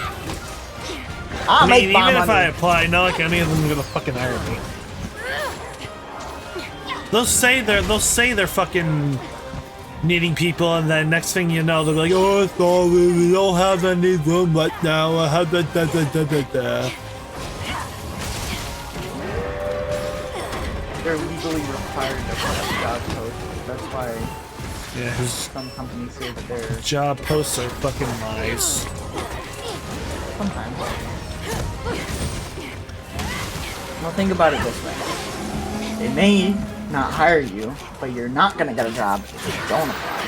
I mean, even if I apply, not like any of them are gonna fucking hire me. They'll say they're fucking needing people, and then next thing you know, they'll be like, "Oh, sorry, we don't have any room right now. I have da da da da da da." They're legally required to put up job posts. That's why Yeah, his some companies say that they're job posts are fucking lies. sometimes. Well, think about it this way. They may not hire you, but you're not gonna get a job if you don't apply.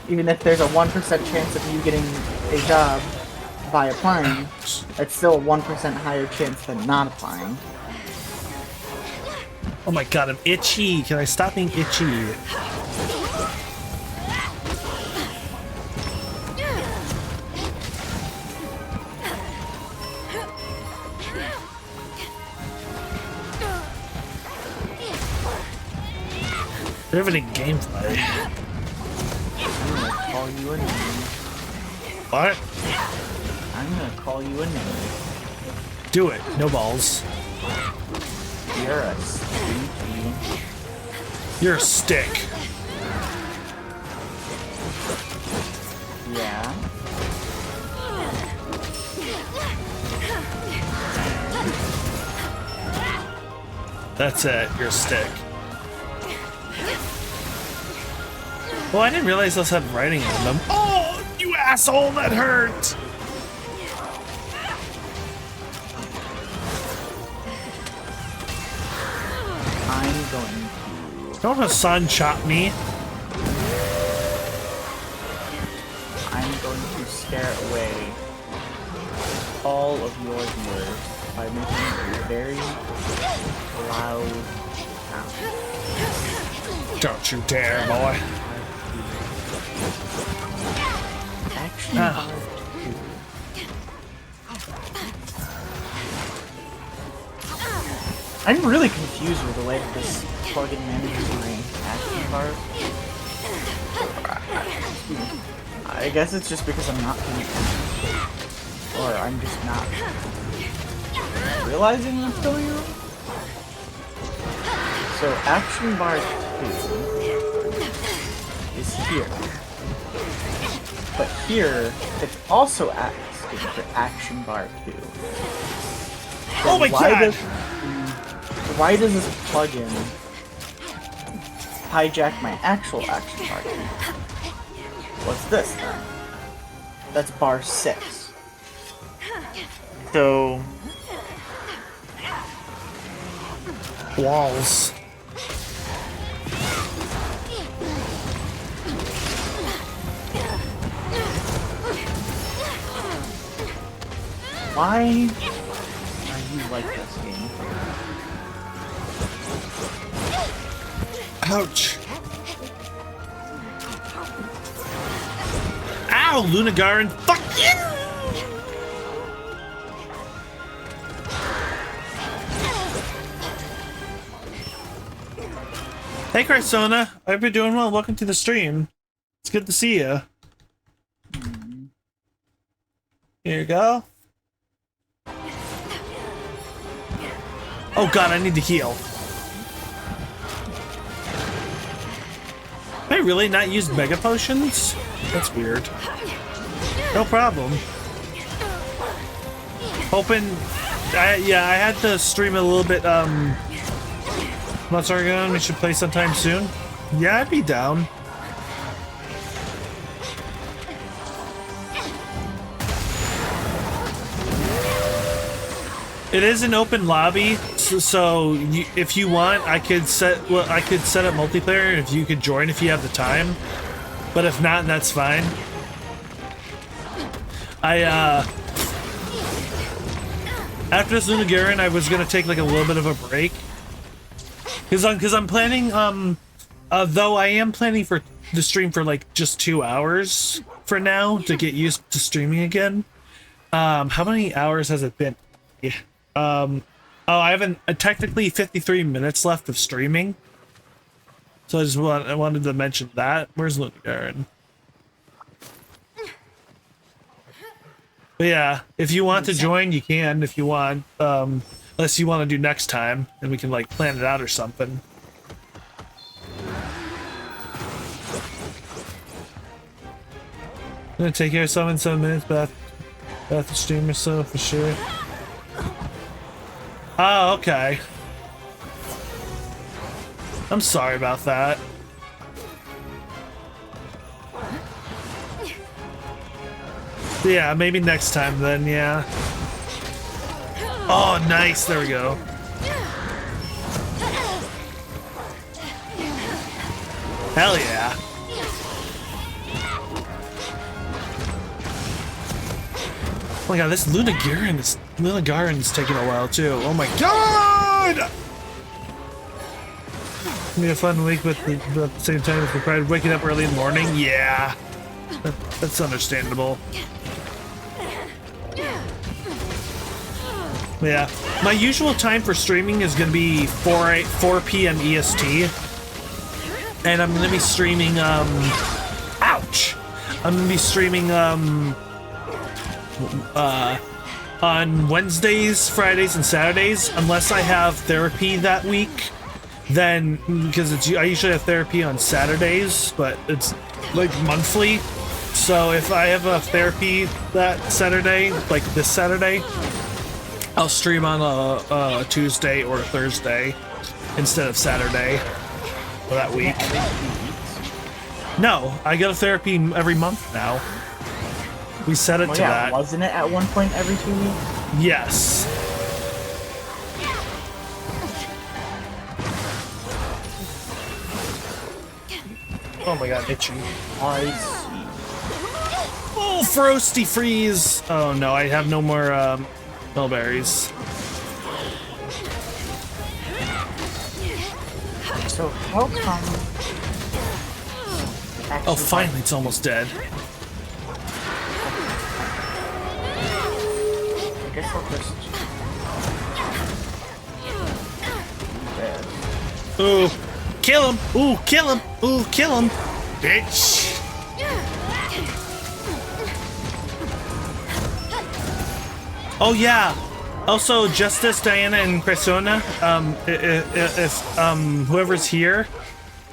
Even if there's a 1% chance of you getting a job by applying, it's still a 1% higher chance than not applying. Oh my god, I'm itchy. Can I stop being itchy? Riveting gameplay. I'm gonna call you a name. What? I'm gonna call you a name. Do it. No balls. You're a stinky. You're a stick. Yeah. That's it. You're a stick. Well, I didn't realize those had writing on them. Oh, you asshole! That hurt. I'm going to. Don't Hassan chop me. I'm going to scare away all of your viewers by making a very loud sound. Don't you dare, boy. Action Ah. bar 2. I'm really confused with the way that this plugin manages my action bar. I guess it's just because I'm not paying attention. Or I'm just not realizing what's going on. So action bar 2 is here. But here, it's also asking for action bar 2. Oh my god! Why does this plugin hijack my actual action bar 2? What's this then? That's bar 6. So Walls. why are you like this game? Ouch. Ow, Lunagarin. Fuck you! Hey, Crysona. I hope you're doing well. Welcome to the stream. It's good to see you. Here you go. Oh god, I need to heal. Have I really not used Mega Potions? That's weird. No problem. Hoping... yeah, I had to stream a little bit, Let's Argon, we should play sometime soon. Yeah, I'd be down. It is an open lobby, so if you want, I could set up multiplayer if you could join if you have the time. But if not, that's fine. After this Lunagarin, I was gonna take like a little bit of a break. Because I'm planning, though I am planning for the stream for like just 2 hours for now to get used to streaming again. How many hours has it been? Yeah. Oh, I haven't technically 53 minutes left of streaming. So I wanted to mention that. Where's Lunagarin? But yeah, if you want to join, you can. If you want, unless you want to do next time, and we can like plan it out or something. I'm gonna take care of some in 7 minutes, but after the stream or so for sure. Oh, okay. I'm sorry about that. Yeah, maybe next time then, yeah. Oh, nice. There we go. Hell yeah. Oh my god, this Lunagarin is taking a while too. Oh my god! It's gonna be a fun week, but at the same time, if we're probably waking up early in the morning, yeah. That's understandable. Yeah, my usual time for streaming is gonna be 4 p.m. EST, and I'm gonna be streaming. Ouch! I'm gonna be streaming on Wednesdays, Fridays, and Saturdays, unless I have therapy that week. Then, because I usually have therapy on Saturdays, but it's like monthly. So if I have a therapy that Saturday, like this Saturday, I'll stream on a Tuesday or a Thursday instead of Saturday for that week. No, I go to therapy every month now. We set it to that. Wasn't it at one point every 2 weeks? Yes. Oh my god, itchy. I see. Oh, Frosty Freeze! Oh no, I have no more mulberries. So how come? Oh, finally, it's almost dead. I guess I'll just. Ooh, kill him! Ooh, kill him! Ooh, kill him! Bitch! Oh yeah. Also, Justice, Diana, and Cressona. If whoever's here,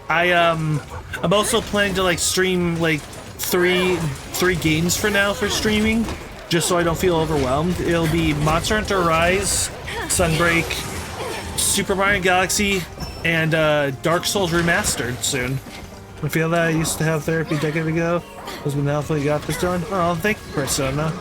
I'm also planning to like stream like three games for now for streaming, just so I don't feel overwhelmed. It'll be Monster Hunter Rise, Sunbreak, Super Mario Galaxy, and Dark Souls Remastered soon. I feel that I used to have therapy a decade ago. Because we now finally got this done. Oh, thank you, Persona.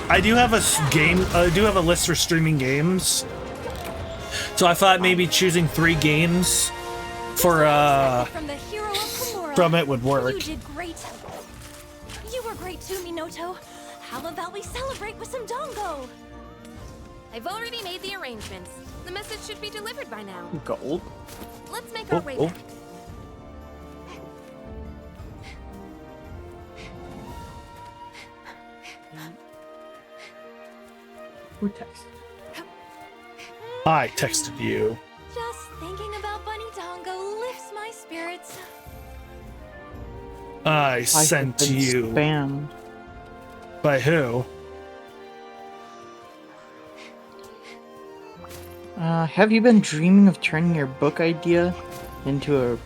I do have a list for streaming games. So I thought maybe choosing 3 games for from it would work. You did great. You were great too, Minoto. How about we celebrate with some dongo? I've already made the arrangements. The message should be delivered by now. Gold. Let's make our way back. Who texted? I texted you. Just thinking about Bunny Dongo lifts my spirits. I sent I've been you. Spammed. By who? Have you been dreaming of turning your book idea into a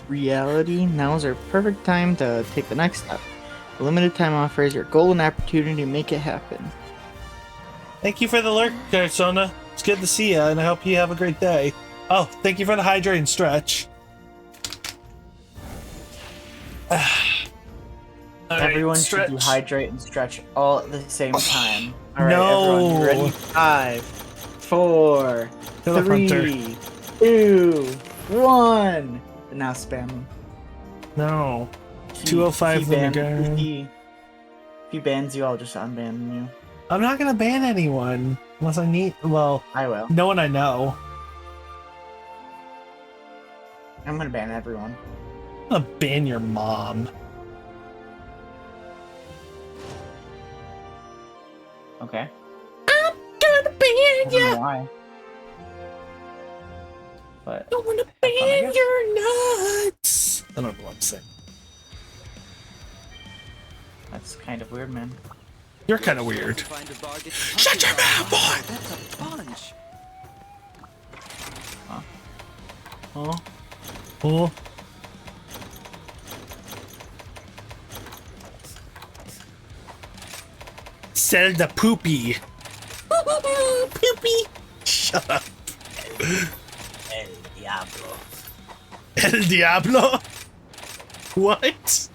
reality? Now's our perfect time to take the next step. A limited time offer is your golden opportunity to make it happen. Thank you for the lurk, Persona. It's good to see you, and I hope you have a great day. Oh, thank you for the hydrate and stretch. Everyone should do hydrate and stretch all at the same time. Alright, everyone, you ready? 5, 4, Philip 3, Hunter. 2, 1. And now spam them. No. 205 vinegar. If he bans you, I'll just unban you. I'm not gonna ban anyone. Unless I need. Well, I will. no one I know. I'm gonna ban everyone. I'm gonna ban your mom. Okay. I'm gonna ban I don't ya. know why. But I'm gonna have fun, I ban guess. Your nuts. I don't know what I'm saying. That's kind of weird, man. You're kind of weird. Find a bargain. Shut your mouth, boy! That's a bunch. Oh, Oh. Sell the poopy. Poopy. Shut up. El Diablo. El Diablo? What?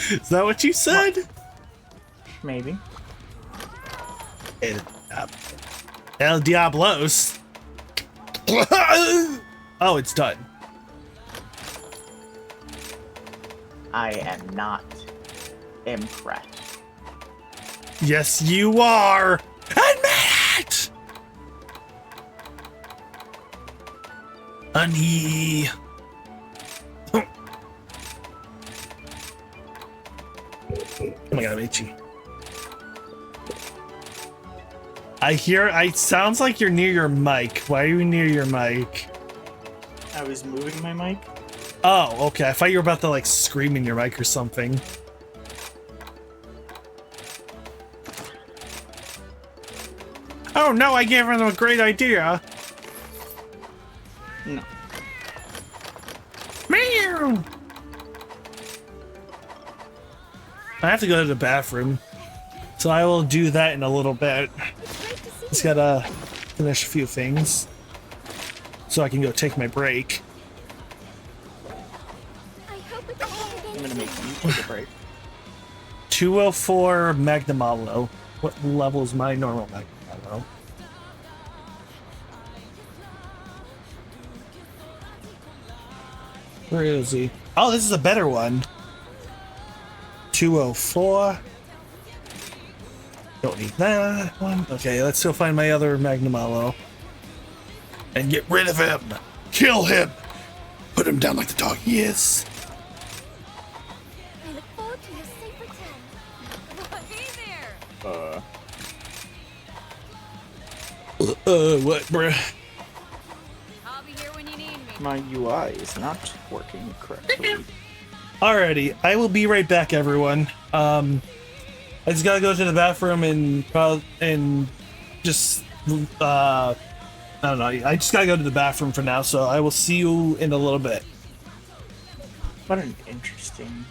Is that what you said? Maybe. El Diablo. El Diablos. Oh, it's done. I am not impressed. Yes, you are. Admit it. Honey. Oh my god, I'm itchy. It sounds like you're near your mic. Why are you near your mic? I was moving my mic. Oh, okay. I thought you were about to like scream in your mic or something. Oh no, I gave him a great idea. No. Meow. I have to go to the bathroom, so I will do that in a little bit. Just gotta finish a few things so I can go take my break. I hope we can play I'm again gonna make soon. you take a break. 204 Magnamalo. What level is my normal Magnamalo? Where is he? Oh, this is a better one. 204. Don't need that one. Okay, let's go find my other Magnamalo. And get rid of him. Kill him. Put him down like the dog he is. I look forward to your safe return. Hey there. What, bruh? I'll be here when you need me. My UI is not working correctly. Alrighty, I will be right back, everyone. I just gotta go to the bathroom and just I don't know. I just gotta go to the bathroom for now, so I will see you in a little bit. What an interesting.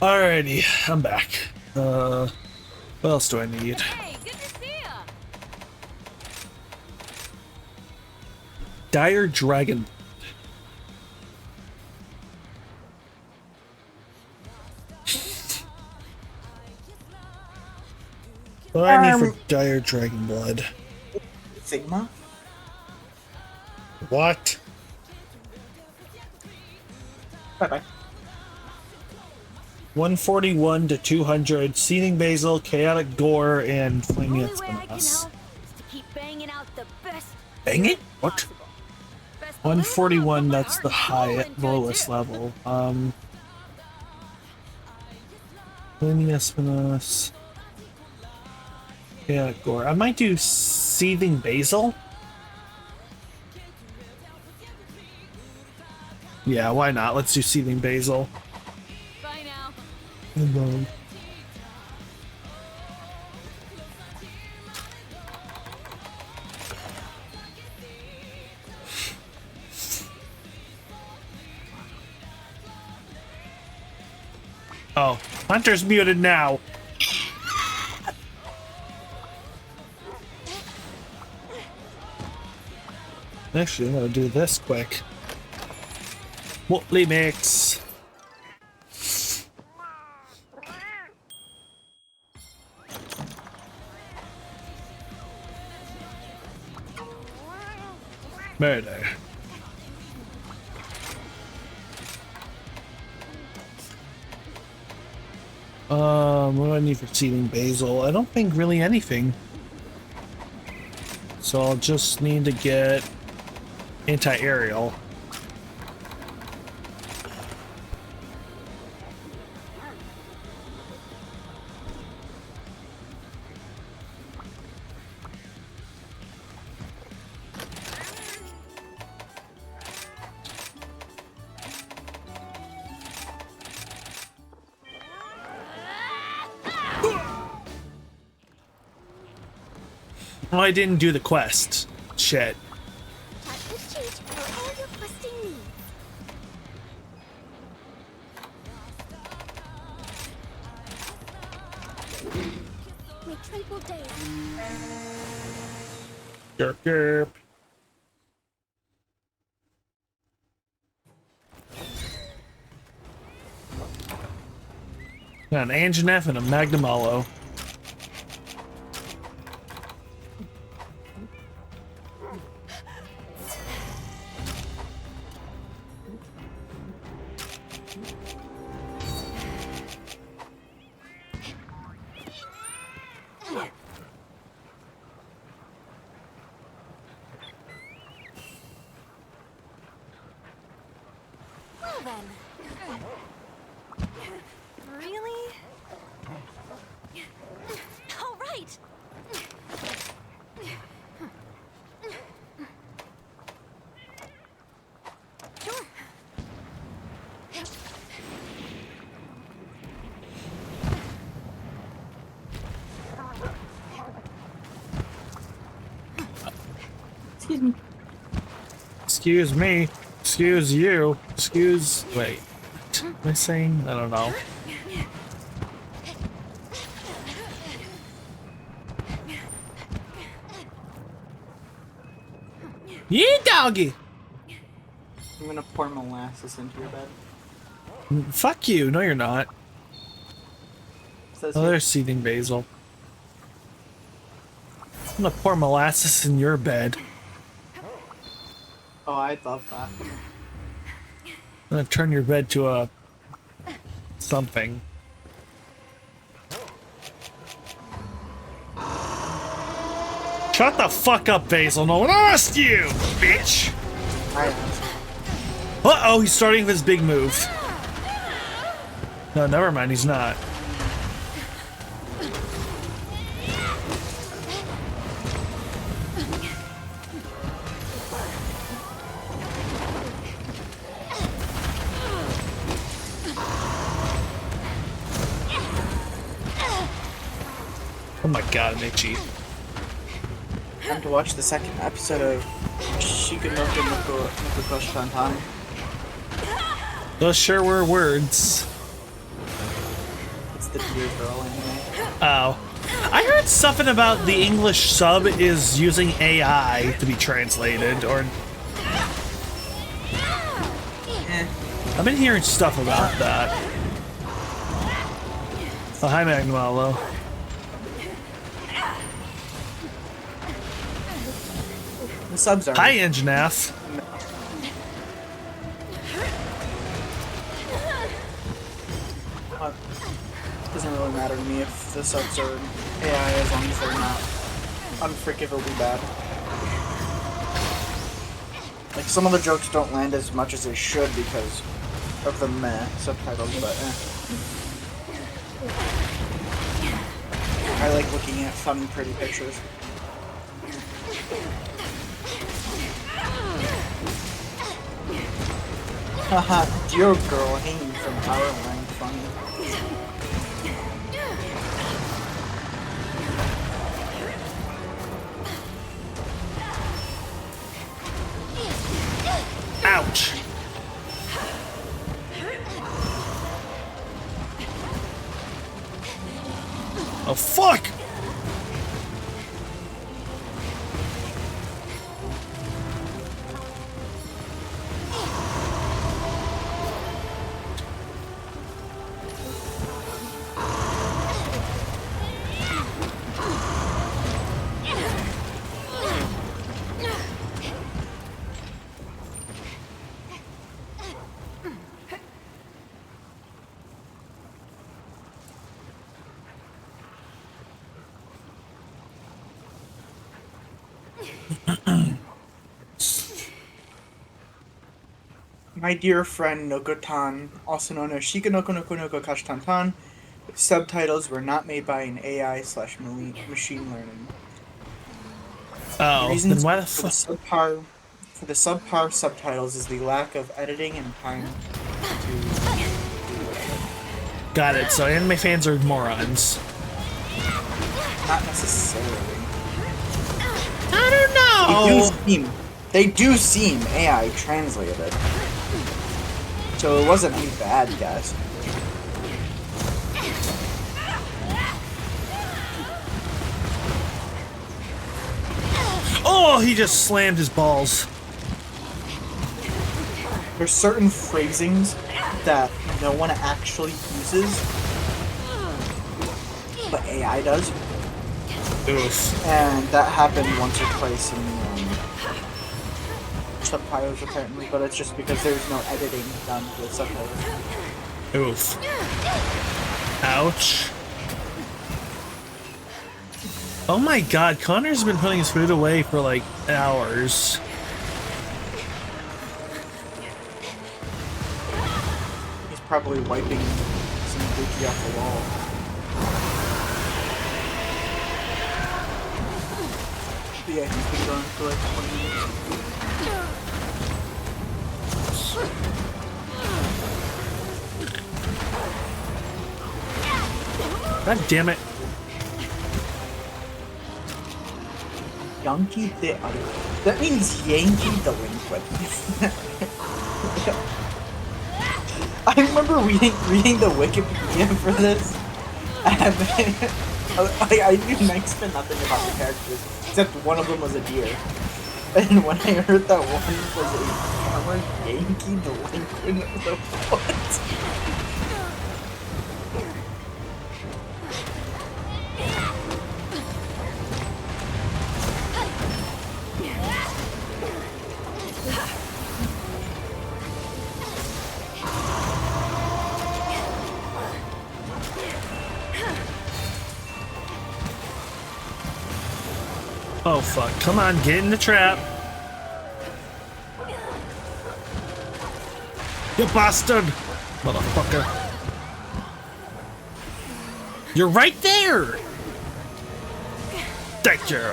Alrighty, I'm back. What else do I need? Hey, good to see ya. Dire Dragon. What do I need for Dire Dragon Blood? Sigma? What? Bye-bye. 141 to 200, Seething Basil, Chaotic Gore, and Flaming Only way I can help Espinasse. is to keep banging out the best. Bang it? What? Best 141, believe it or not, that's but the my heart is high, swollen lowest too. level. Flaming Espinasse. Chaotic Gore. I might do Seething Basil. Yeah, why not? Let's do Seething Basil. Bye now. Oh, Hunter's muted now. Actually, I'm gonna do this quick. Motley mix. Murder. What do I need for seeding basil? I don't think really anything. So I'll just need to get anti-aerial. Oh, I didn't do the quest. Shit. Tactics change for all your questing needs. May tranquil days. Derp derp. Got an Anjanath and a Magnamalo. Well then. Really? All right. Sure. Excuse me. Excuse me. Excuse you. Excuse. Wait. What am I saying? I don't know. Yeah, doggy. I'm gonna pour molasses into your bed. Fuck you. No, you're not. Says Oh, here. there's seething basil. I'm gonna pour molasses in your bed. Oh, I'd love that. I'm gonna turn your bed to a something. Shut the fuck up, Basil. No one asked you, bitch. Alright. Uh-oh, he's starting his big move. No, never mind, he's not. Oh my god, I'm itchy. Time to watch the second episode of Shikanoko Nukukoshi Tantani. Those sure were words. the Deer Girl anime. Oh. I heard something about the English sub is using AI to be translated, or... I've been hearing stuff about that. Oh, hi, Magnuello. The subs are. Hi, Engine Ass. Doesn't really matter to me if the subs are AI as long as they're not unforgivably bad. Like, some of the jokes don't land as much as they should because of the meh subtitles, but I like looking at fun, pretty pictures. Haha, Dear Girl hanging from power line, funny. Ouch. Oh, fuck! My dear friend Nokotan, also known as Shikanoko Noko Noko Kashtantan, subtitles were not made by an AI/machine learning. Oh, Reasons then why the for the fuck? subpar subtitles is the lack of editing and time to. Got it, so anime fans are morons. Not necessarily. I don't know! They do seem AI translated. So it wasn't a bad guess. Oh, he just slammed his balls. There's certain phrasings that no one actually uses, but AI does. Oof. And that happened once or twice in subtitles apparently, but it's just because there's no editing done with subtitles. Oof. Ouch. Oh my god, Connor's been putting his food away for like hours. He's probably wiping some dookie off the wall. But yeah, he's been going for like 20 minutes. God damn it. Yankee the that means Yankee delinquent. I remember reading the Wikipedia for this, and I knew next to nothing about the characters, except one of them was a deer. And when I heard that one was a farmer Yankee delinquent, I was like, what? Oh fuck, come on, get in the trap. You bastard! Motherfucker. You're right there! Thank you!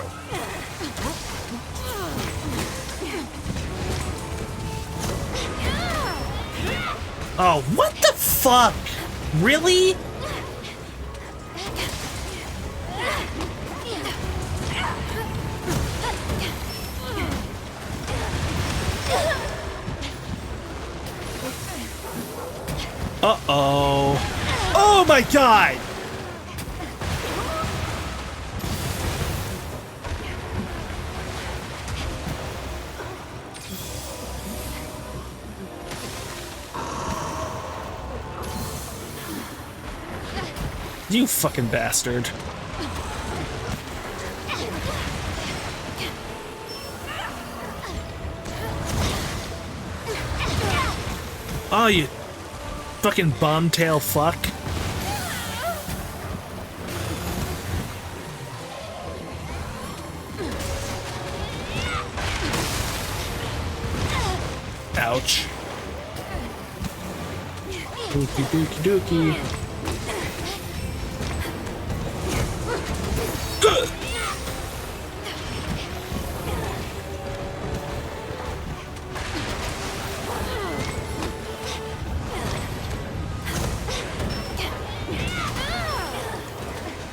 Oh, what the fuck? Really? Uh-oh. Oh my god! You fucking bastard. Oh, you fucking bomb-tail fuck. Ouch. Dookie dookie dookie. Good.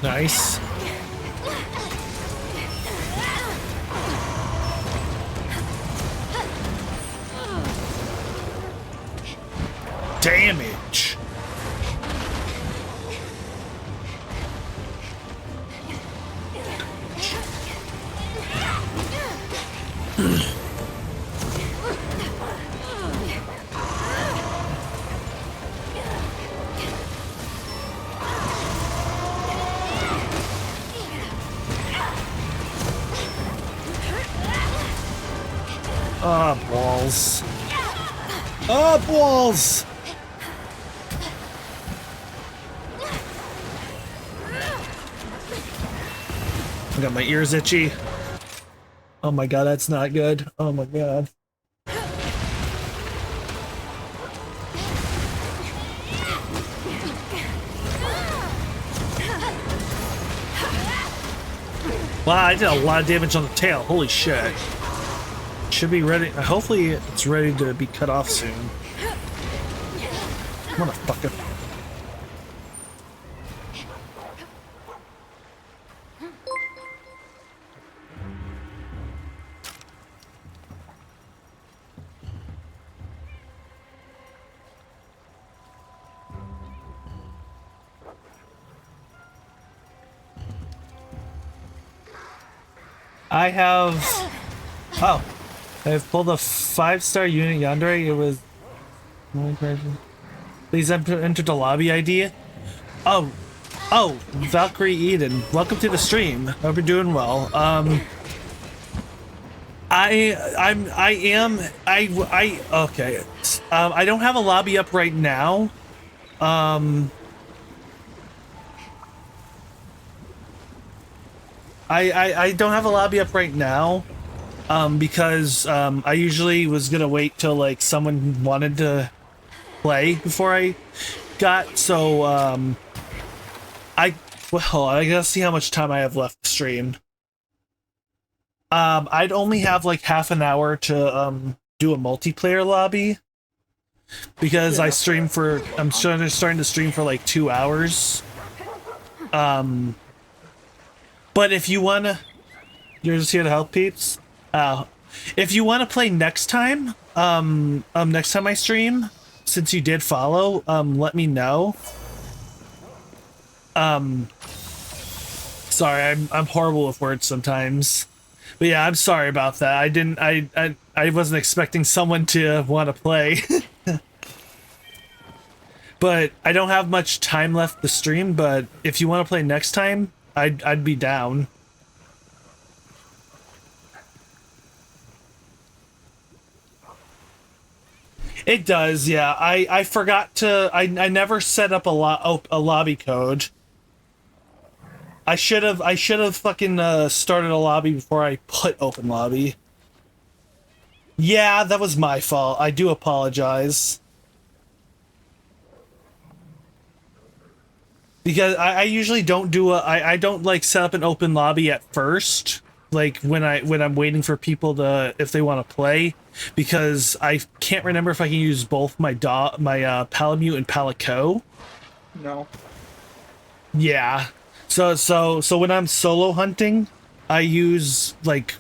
Nice. Damage. Ah, balls. Ah, balls! I got my ears itchy. Oh my god, that's not good. Oh my god. Wow, I did a lot of damage on the tail. Holy shit. Should be ready. Hopefully it's ready to be cut off soon. Motherfucker. I have... Oh. I've pulled a 5-star unit yandere. It was... Please enter the lobby ID. Oh. Oh, Valkyrie Eden. Welcome to the stream. Hope you're doing well. Okay. I don't have a lobby up right now. I don't have a lobby up right now. Because I usually was gonna wait till like someone wanted to play before I got, so I gotta see how much time I have left to stream. I'd only have like half an hour to do a multiplayer lobby because I stream for I'm starting to stream for like 2 hours. But if you wanna, you're just here to help peeps. If you want to play next time, next time I stream, since you did follow, let me know. Sorry, I'm horrible with words sometimes, but yeah, I'm sorry about that. I wasn't expecting someone to want to play, but I don't have much time left to stream. But if you want to play next time, I'd be down. It does, yeah. I forgot to. I never set up a lobby code. I should have fucking started a lobby before I put open lobby. Yeah, that was my fault. I do apologize. Because I usually don't do I don't like set up an open lobby at first. Like when I'm waiting for people to, if they want to play, because I can't remember if I can use both my Palamute and Palico. No. Yeah. So when I'm solo hunting, I use like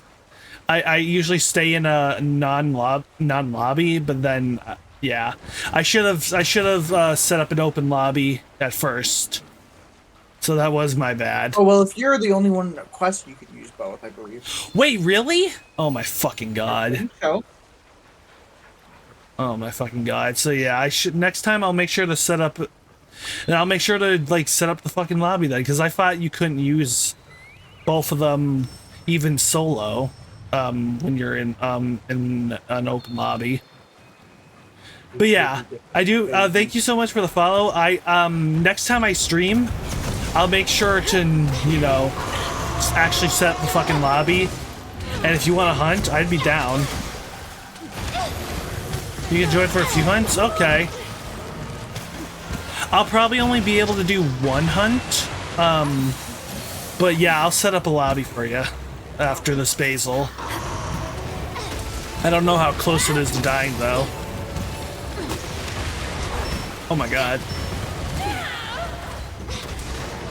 I usually stay in a non-lobby, but then yeah, I should have set up an open lobby at first. So that was my bad. Oh, well, if you're the only one in a quest, you could use both, I believe. Wait, really? Oh my fucking god. I think so. Oh my fucking god. So yeah, I should, next time I'll make sure to set up, And I'll make sure to like set up the fucking lobby then, because I thought you couldn't use both of them even solo when you're in an open lobby. But yeah, I do. Thank you so much for the follow. I next time I stream, I'll make sure to actually set up the fucking lobby. And if you want to hunt, I'd be down. You can join for a few hunts? Okay. I'll probably only be able to do one hunt. But yeah, I'll set up a lobby for you after this basil. I don't know how close it is to dying though. Oh my god.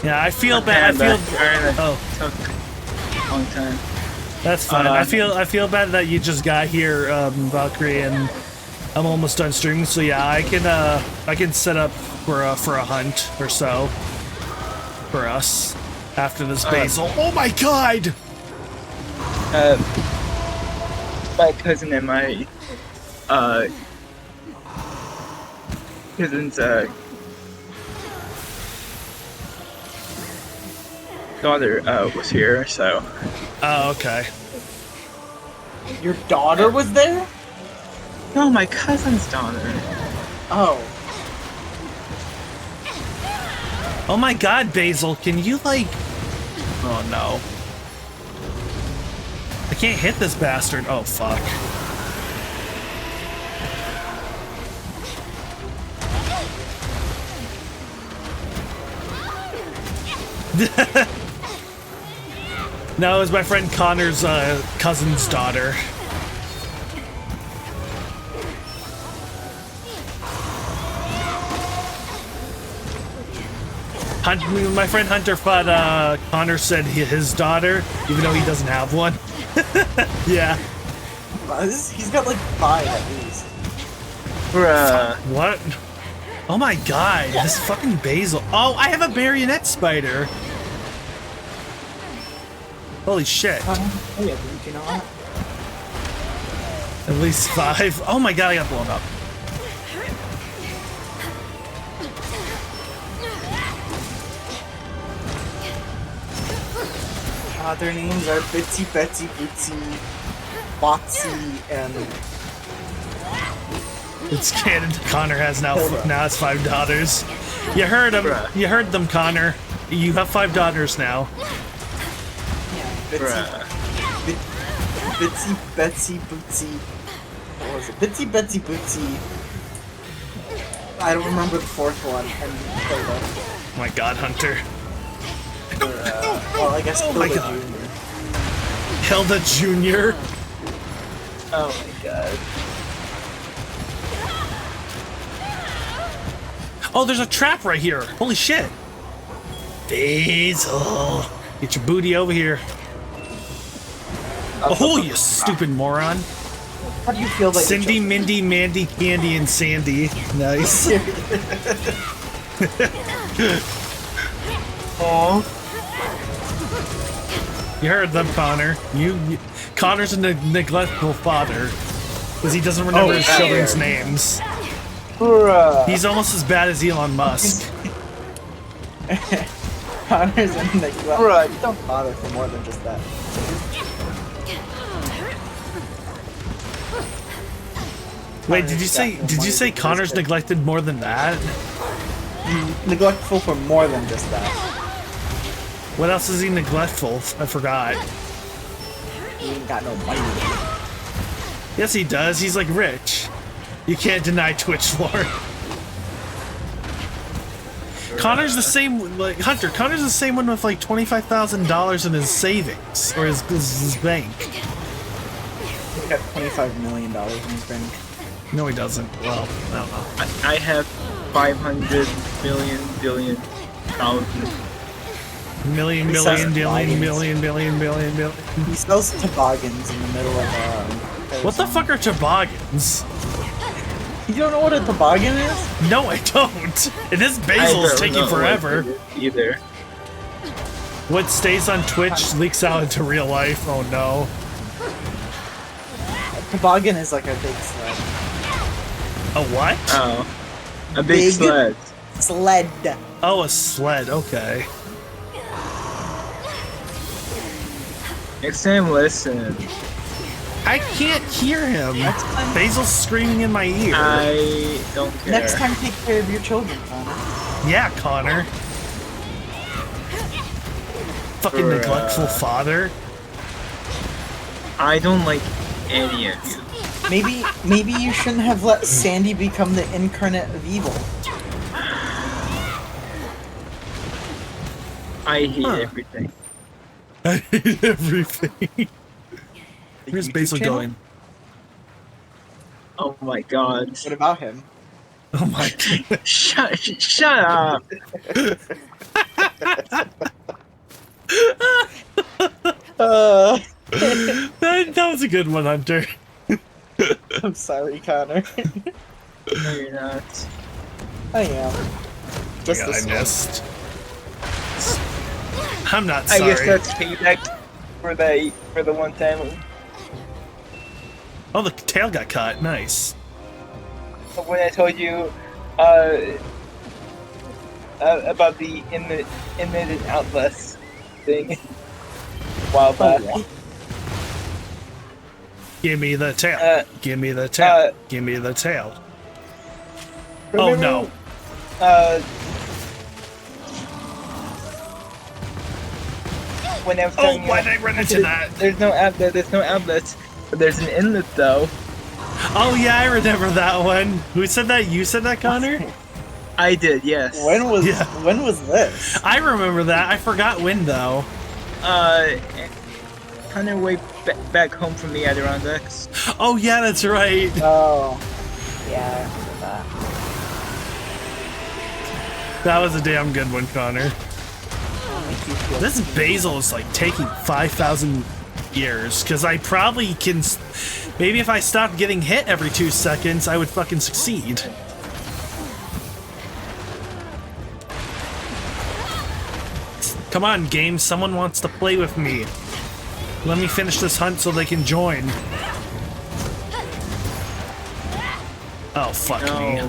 Yeah, I feel bad. Oh, long time. That's fine. I feel bad that you just got here, Valkyrie, and I'm almost done streaming. So yeah, I can set up for a hunt or so for us after this basil. Oh my god! My cousin and my cousin's daughter was here, so. Oh, okay. Your daughter was there? No, my cousin's daughter. Oh. Oh my god, Basil, can you like... Oh no. I can't hit this bastard. Oh fuck. No, it was my friend Connor's cousin's daughter. My friend Hunter thought Connor said his daughter, even though he doesn't have one. Yeah. He's got like 5 at least. Bruh. What? Oh my god, this fucking basil. Oh, I have a marionette spider. Holy shit. Oh yeah, didn't you know that? At least 5. Oh my god, I got blown up. Their names are Bitsy, Betsy, Bootsy, Botsy, and... It's canon. Connor has now has 5 daughters. You heard him. Bruh. You heard them, Connor. You have 5 daughters now. Bitsy, Betsy, Bootsy. What was it? Bitsy, Betsy, Bootsy. I don't remember the 4th one. And Oh my god, Hunter. well, I guess Oh my god. Hilda Jr. Oh my god. Oh, there's a trap right here. Holy shit. Basil. Get your booty over here. Oh, you stupid moron. How do you feel like Cindy, Mindy, Mandy, Candy, and Sandy. Nice. Oh. You heard them, Connor. Connor's a neglectful father because he doesn't remember his children's names. Bruh. He's almost as bad as Elon Musk. Connor's in the Right. You don't bother for more than just that. Wait, did you say Connor's neglected more than that? Neglectful for more than just that. What else is he neglectful? I forgot. He ain't got no money. Yes, he does. He's like rich. You can't deny Twitch lore. Connor's the same, like Hunter. Connor's the same one with like $25,000 in his savings or his bank. He's got $25 million in his bank. No, he doesn't. Well, I don't know. I have 500 million billion thousand. Million, He billion, sells billion, toboggans. billion, billion, billion, billion. He sells toboggans in the middle of What the fuck are toboggans? You don't know what a toboggan is? No, I don't. And this basil is taking forever. Either. What stays on Twitch leaks out into real life. Oh no. A toboggan is like a big sled. A what? Oh. A big sled. sled. Oh, a sled. Okay. Next time, listen. I can't hear him. Next time- Basil's screaming in my ear. I don't care. Next time, take care of your children, Connor. Yeah, Connor. Fucking Bruh. neglectful father. I don't like any of you. Maybe you shouldn't have let Sandy become the incarnate of evil. I hate Huh. everything. I hate everything. The Where's YouTube Basil channel? going? Oh my god. What about him? Oh my god. Shut up. That was a good one, Hunter. I'm sorry, Connor. No, you're not. I am. Just Yeah, this I one. missed. I'm not I sorry. guess that's payback for the one time Oh, the tail got caught. Nice. when I told you about the in and outlets thing a while back. Give me the tail. Give me the tail. Give me the tail. Oh no. When I was Oh, telling you, why did I run into that? There's no outlet. There's no outlets, but there's an inlet though. Oh yeah, I remember that one. Who said that? You said that, Connor? I did, yes. When was Yeah. when was this? I remember that. I forgot when though. Kind of way back home from the Adirondacks. Oh yeah, that's right. Oh, yeah, I remember that. That was a damn good one, Connor. This Basil is like taking 5,000 years, because I probably can. Maybe if I stopped getting hit every 2 seconds, I would fucking succeed. Come on, game. Someone wants to play with me. Let me finish this hunt so they can join. Oh, fuck me.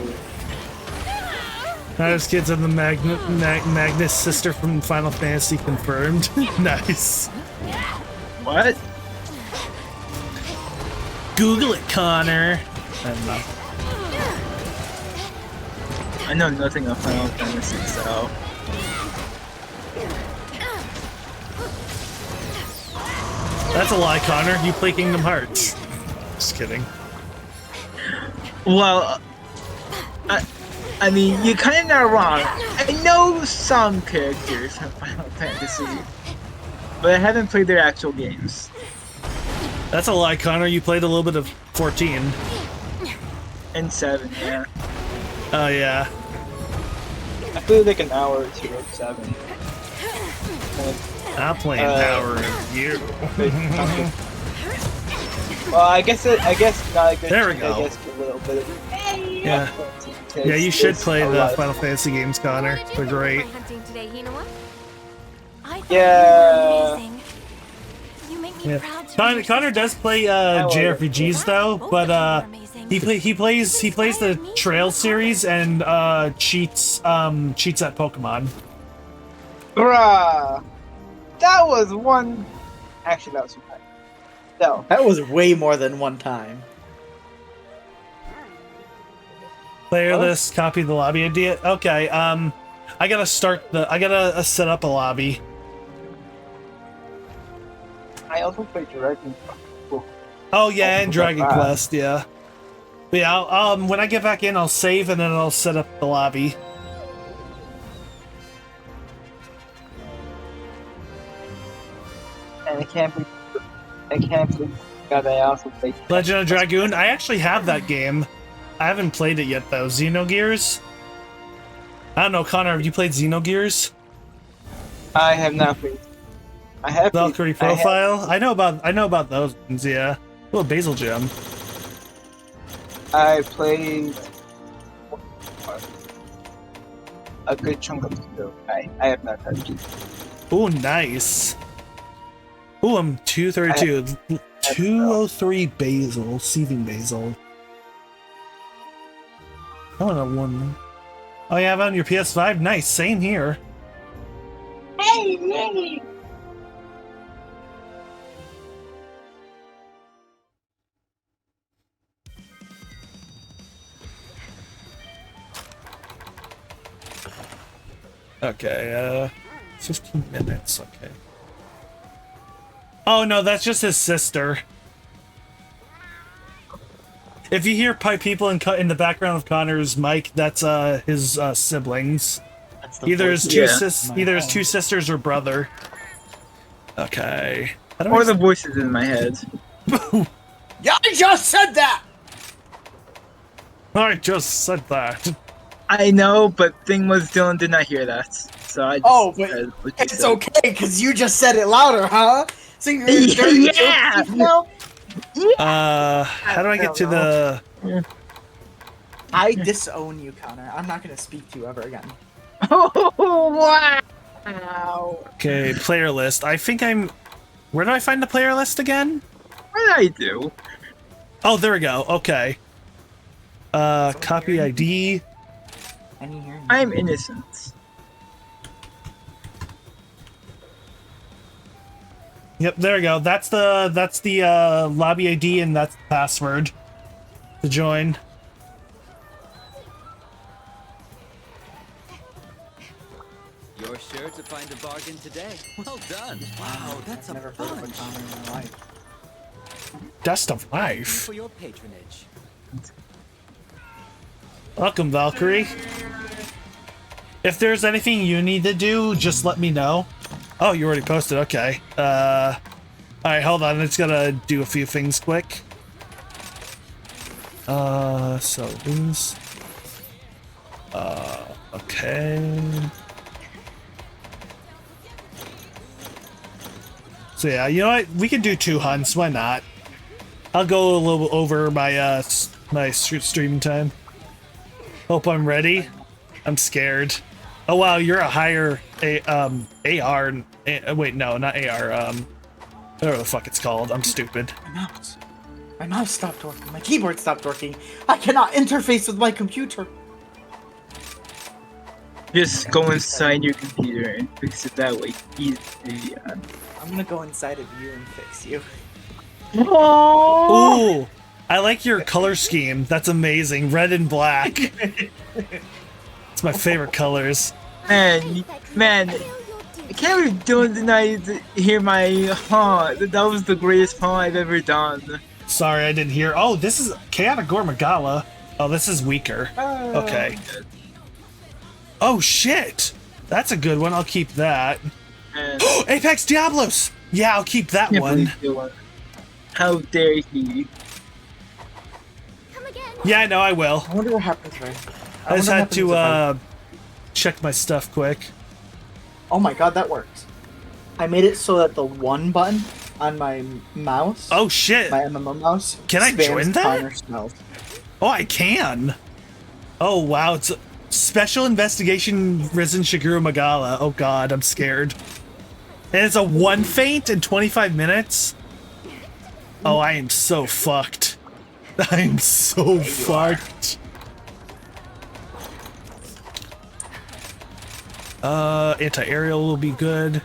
Those kids are the Magnus sister from Final Fantasy confirmed. Nice. What? Google it, Connor. I know nothing of Final Fantasy, so. That's a lie, Connor. You play Kingdom Hearts. Just kidding. Well, I mean, you're kind of not wrong. I know some characters from Final Fantasy, but I haven't played their actual games. That's a lie, Connor. You played a little bit of 14. And 7, yeah. Oh, yeah. I played like an hour or two of 7. I'll play an hour of you. Well, I guess not a good There we chunk, go. I guess a little bit of Yeah. Yeah, you should play the Final Fantasy games, Connor. They're great. Hunting today, Hinoa? I thought Yeah. you were amazing. You make me Yeah. proud to Connor does play JRPGs though, but he plays the Trail series and cheats at Pokemon. Bruh! That was one. Actually, that was one. No. That was way more than one time. Player list, copy the lobby idea. Okay, I gotta set up a lobby. I also played Dragon. Oh yeah, and Dragon that. Quest, yeah. But yeah, when I get back in, I'll save and then I'll set up the lobby. And I can't believe that I also played Legend of Dragoon. I actually have that game. I haven't played it yet though. Xenogears. I don't know, Connor. Have you played Xenogears? I have not played. I have played- Valkyrie Profile. I know about those ones. Yeah. Oh, Basil Gem. I played a good chunk of it. I have not touched it. Oh, nice. Oh, I'm 232. 203 Basil. Seething Basil. I want to one. Oh, you have it on your PS5? Nice, same here. Hey! Okay, 15 minutes, okay. Oh no, that's just his sister. If you hear people in the background of Connor's mic, that's his siblings. That's the Either voice his in my either his head. two sisters or brother. Okay. How do Or I the voices in my head. Yeah, I just said that! I just said that. I know, but thing was Dylan did not hear that. So I just Oh, but said what you it's said. okay, because you just said it louder, huh? So you're Yeah! now? How do I get to the... I disown you, Connor. I'm not gonna speak to you ever again. Oh, wow! Okay, player list. I think I'm... Where do I find the player list again? What did I do? Oh, there we go. Okay. Copy ID. Any here? I'm innocent. Yep, there we go. That's the lobby ID and that's the password to join. You're sure to find a bargain today. Well done. Wow, that's I've never a heard of a bunch. Connor in my life. Dust of Thank you life. for your patronage. Welcome, Valkyrie. If there's anything you need to do, just let me know. Oh, you already posted. Okay. Alright, hold on. I just gotta do a few things quick. So these. Okay. So yeah, you know what? We can do 2 hunts. Why not? I'll go a little over my my streaming time. Hope I'm ready. I'm scared. Oh wow, you're a higher AR. Wait, no, not AR. Whatever the fuck it's called. I'm stupid. My mouse stopped working. My keyboard stopped working. I cannot interface with my computer. Just go inside your computer and fix it that way. Easy. I'm gonna go inside of you and fix you. Ooh, I like your color scheme. That's amazing. Red and black. It's my favorite colors. Man, I can't believe Dylan denied hear my haunt. That was the greatest haunt I've ever done. Sorry, I didn't hear. Oh, this is Chaotic Gormagala. Oh, this is weaker. Okay. Oh shit, that's a good one. I'll keep that. And Apex Diablos. Yeah, I'll keep that can't one. believe Dylan. How dare he? Come again. Yeah, I know. I will. I wonder what happens right. I just had to check my stuff quick. Oh my god, that works. I made it so that the 1 button on my mouse, Oh shit. my MMO mouse, Can I spams join that? Connor smells. Oh, I can. Oh wow, it's a Special Investigation Risen Shigeru Magala. Oh god, I'm scared. And it's a 1 feint in 25 minutes. Oh, I am so fucked. I am so fucked. Anti-aerial will be good.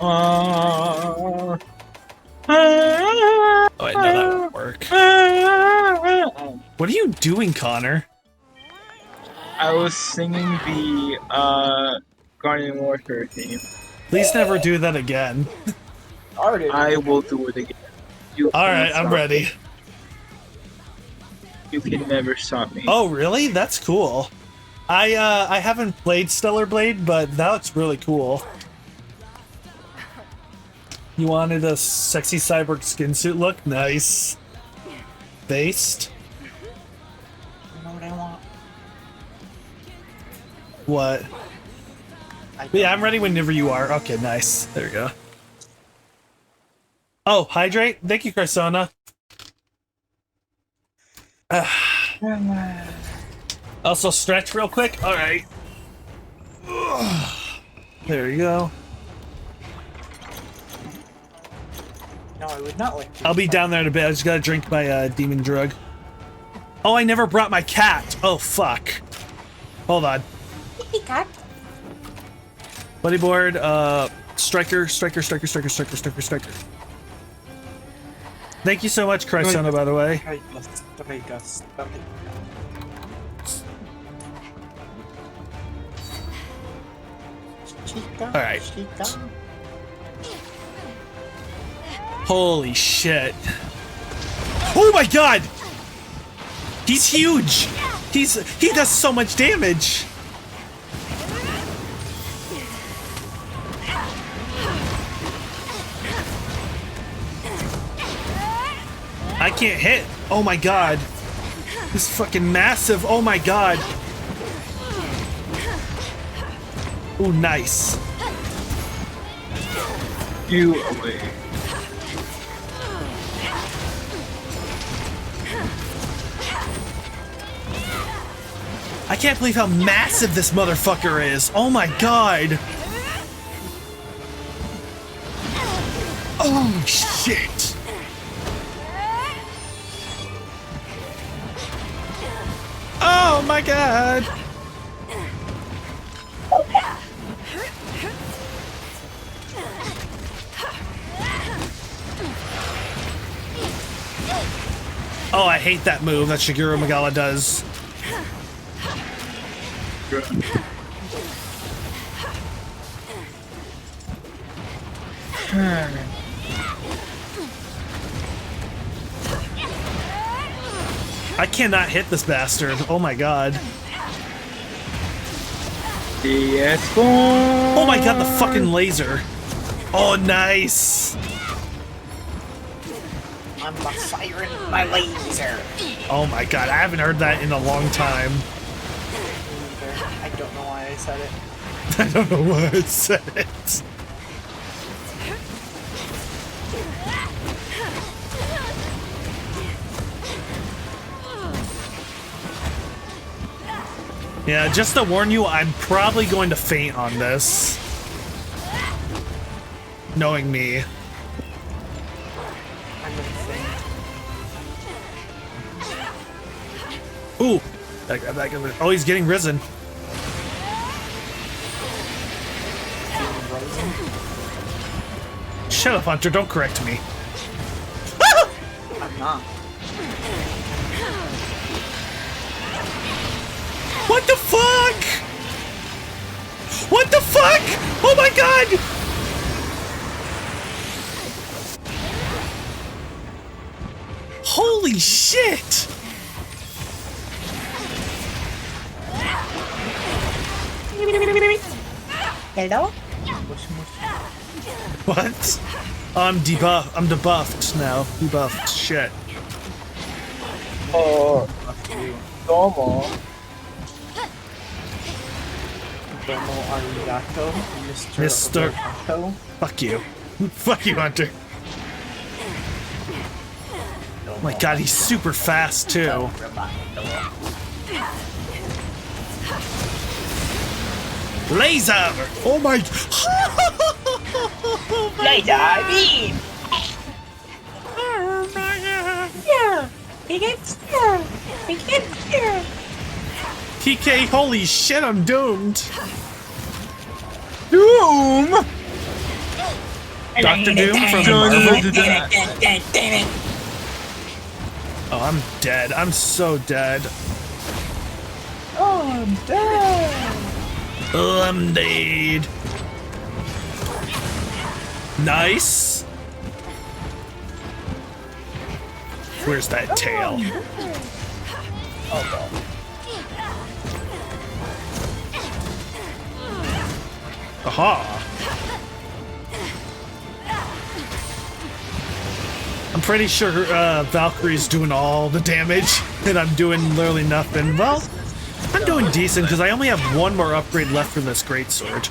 Oh, I know that won't work. What are you doing, Connor? I was singing the Guardian Warfare theme. Please never do that again. I will do it again. You Alright, can't I'm stop ready. me. You can never stop me. Oh, really? That's cool. I haven't played Stellar Blade, but that looks really cool. You wanted a sexy cyborg skin suit look? Nice. Based? You know what I want? What? Yeah, I'm ready whenever you are. Okay, nice. There we go. Oh, hydrate? Thank you, Carsona. Also, stretch real quick. All right. There you go. No, I would not like to. I'll be down there in a bit. I just gotta drink my demon drug. Oh, I never brought my cat. Oh, fuck. Hold on. Cat. Buddy board, striker. Thank you so much, Crysona, by the way. All right. Holy shit. Oh my god! He's huge! He does so much damage! I can't hit! Oh my god! This is fucking massive! Oh my god! Ooh, nice. You away. I can't believe how massive this motherfucker is. Oh my god. Oh shit. Oh my god. Oh, I hate that move that Shigeru Magala does. I cannot hit this bastard. Oh my god. Oh my god, the fucking laser. Oh, nice. I'm a siren, my laser. Oh my god, I haven't heard that in a long time. I don't know why I said it. I don't know why I said it. Yeah, just to warn you, I'm probably going to faint on this. Knowing me. I'm gonna faint. Ooh! Oh, he's getting risen. Shut up, Hunter, don't correct me. I'm not. What the fuck? What the fuck? Oh my god! Holy shit! Hello? What? I'm debuffed now. Debuffed. Shit. Oh, Domo. Domo arigato, Mr. Arigato. Fuck you. Fuck you, Hunter. Oh my god, he's super fast too. Laser! Oh my... Laser beam! Oh my god! Yeah! He gets here! He gets here! TK, holy shit, I'm doomed! Doom! Dr. Doom from Marvel? Oh, I'm dead. I'm so dead. Oh, I'm dead! Oh, I'm dead. Nice. Where's that tail? Aha. I'm pretty sure Valkyrie's doing all the damage, and I'm doing literally nothing. Well, I'm doing decent because I only have one more upgrade left for this greatsword.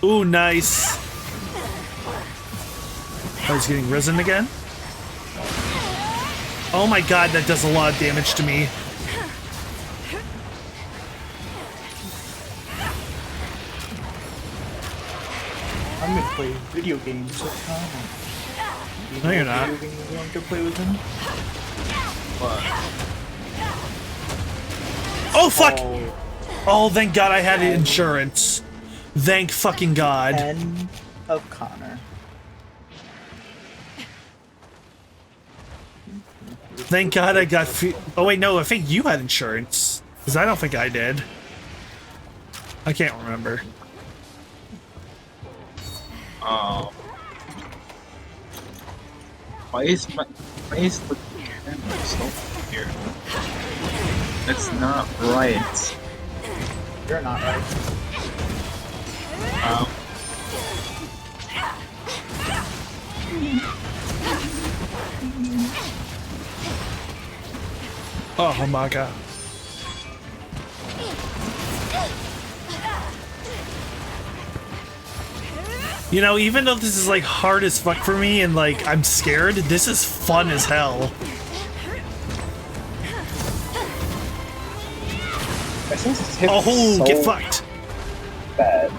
Ooh, nice. Oh, he's getting risen again? Oh my god, that does a lot of damage to me. I'm gonna play video games with Tom. No, you're not. Video game you want to play with him? What? Oh, fuck! Oh, Oh, thank God I had insurance. Thank fucking God. End of Connor. Thank God I got oh wait, no, I think you had insurance. Because I don't think I did. I can't remember. Oh. Why is the camera so weird? That's not right. You're not right. Oh my God. You know, even though this is like hard as fuck for me and like I'm scared, this is fun as hell. My sensitivity Oh, is so get fucked. bad.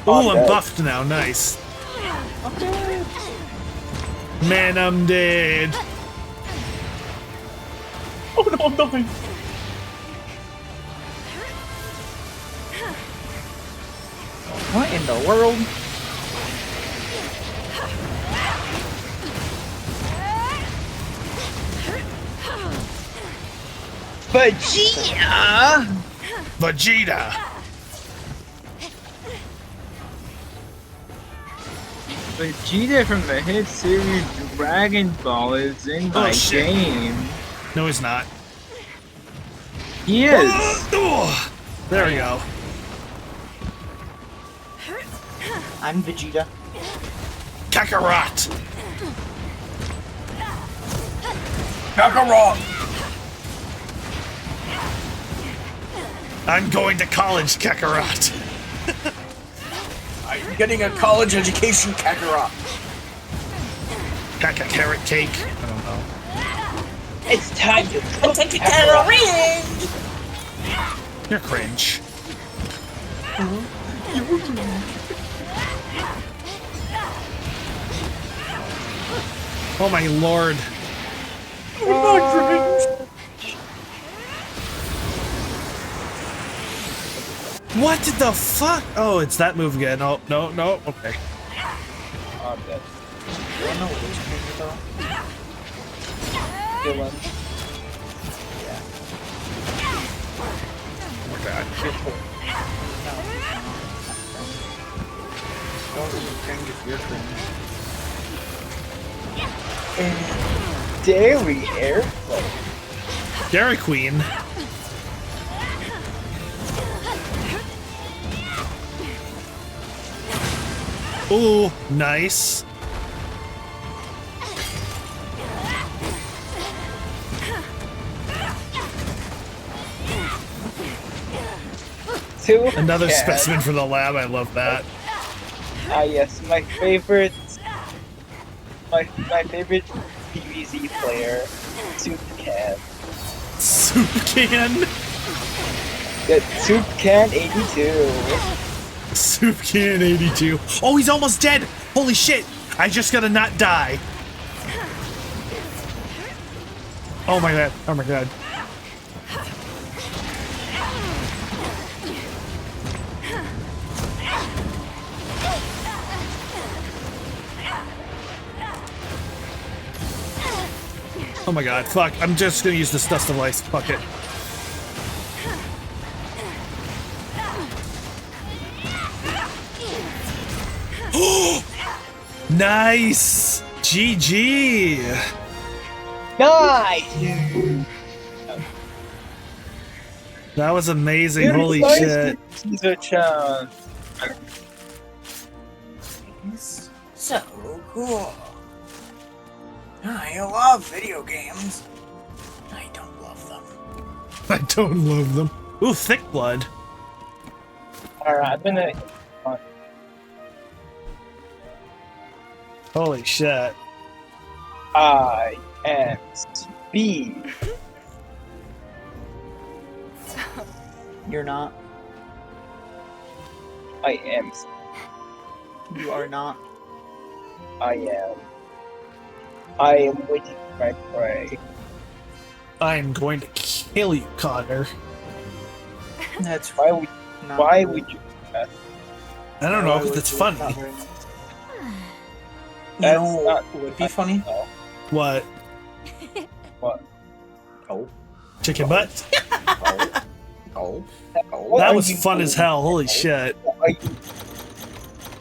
Oh, I'm dead. buffed now. Nice. Man, I'm dead. Oh no, I'm dying. What in the world? Vegeta! Vegeta. Vegeta from the hit series Dragon Ball is in my shit. game. No, he's not. He is. Oh, there we go. I'm Vegeta. Kakarot. Kakarot! I'm going to college, Kakarot. I'm getting a college education, Kakarot. Kaka carrot cake. I don't know. It's time to cook Kakarot! You're cringe. Oh my lord. What the fuck? Oh, it's that move again. Oh, no, no. Okay. Oh, I'm dead. Do I know which finger though? Dylan. Yeah. Oh my god. Don't even cringe if you're cringe. Dairy airplane. Dairy Queen. Ooh, nice. Another specimen for the lab. I love that. Ah, yes, my favorite PvZ player, Soup Can. Soup Can. That Soup Can 82. Soup Can 82. Oh, he's almost dead. Holy shit. I just gotta not die. Oh my god. Oh my god. Oh my god, fuck. I'm just gonna use this dust of ice. Fuck it. Nice! GG! Nice! That was amazing, holy shit. Caesar-chan. It's so cool. I love video games. I don't love them. I don't love them. Ooh, thick blood. Alright, I'm gonna... Holy shit. I am Speed. You're not. I am. You are not. I am. I am waiting for my prey. I'm going to kill you, Connor. That's Why would not why good. would you do that? I don't know, because it's funny. Not very nice. You That's know not- what would be funny? What? What? Oh. Chicken butt? Oh. What That are was you fun as doing? hell. Holy shit.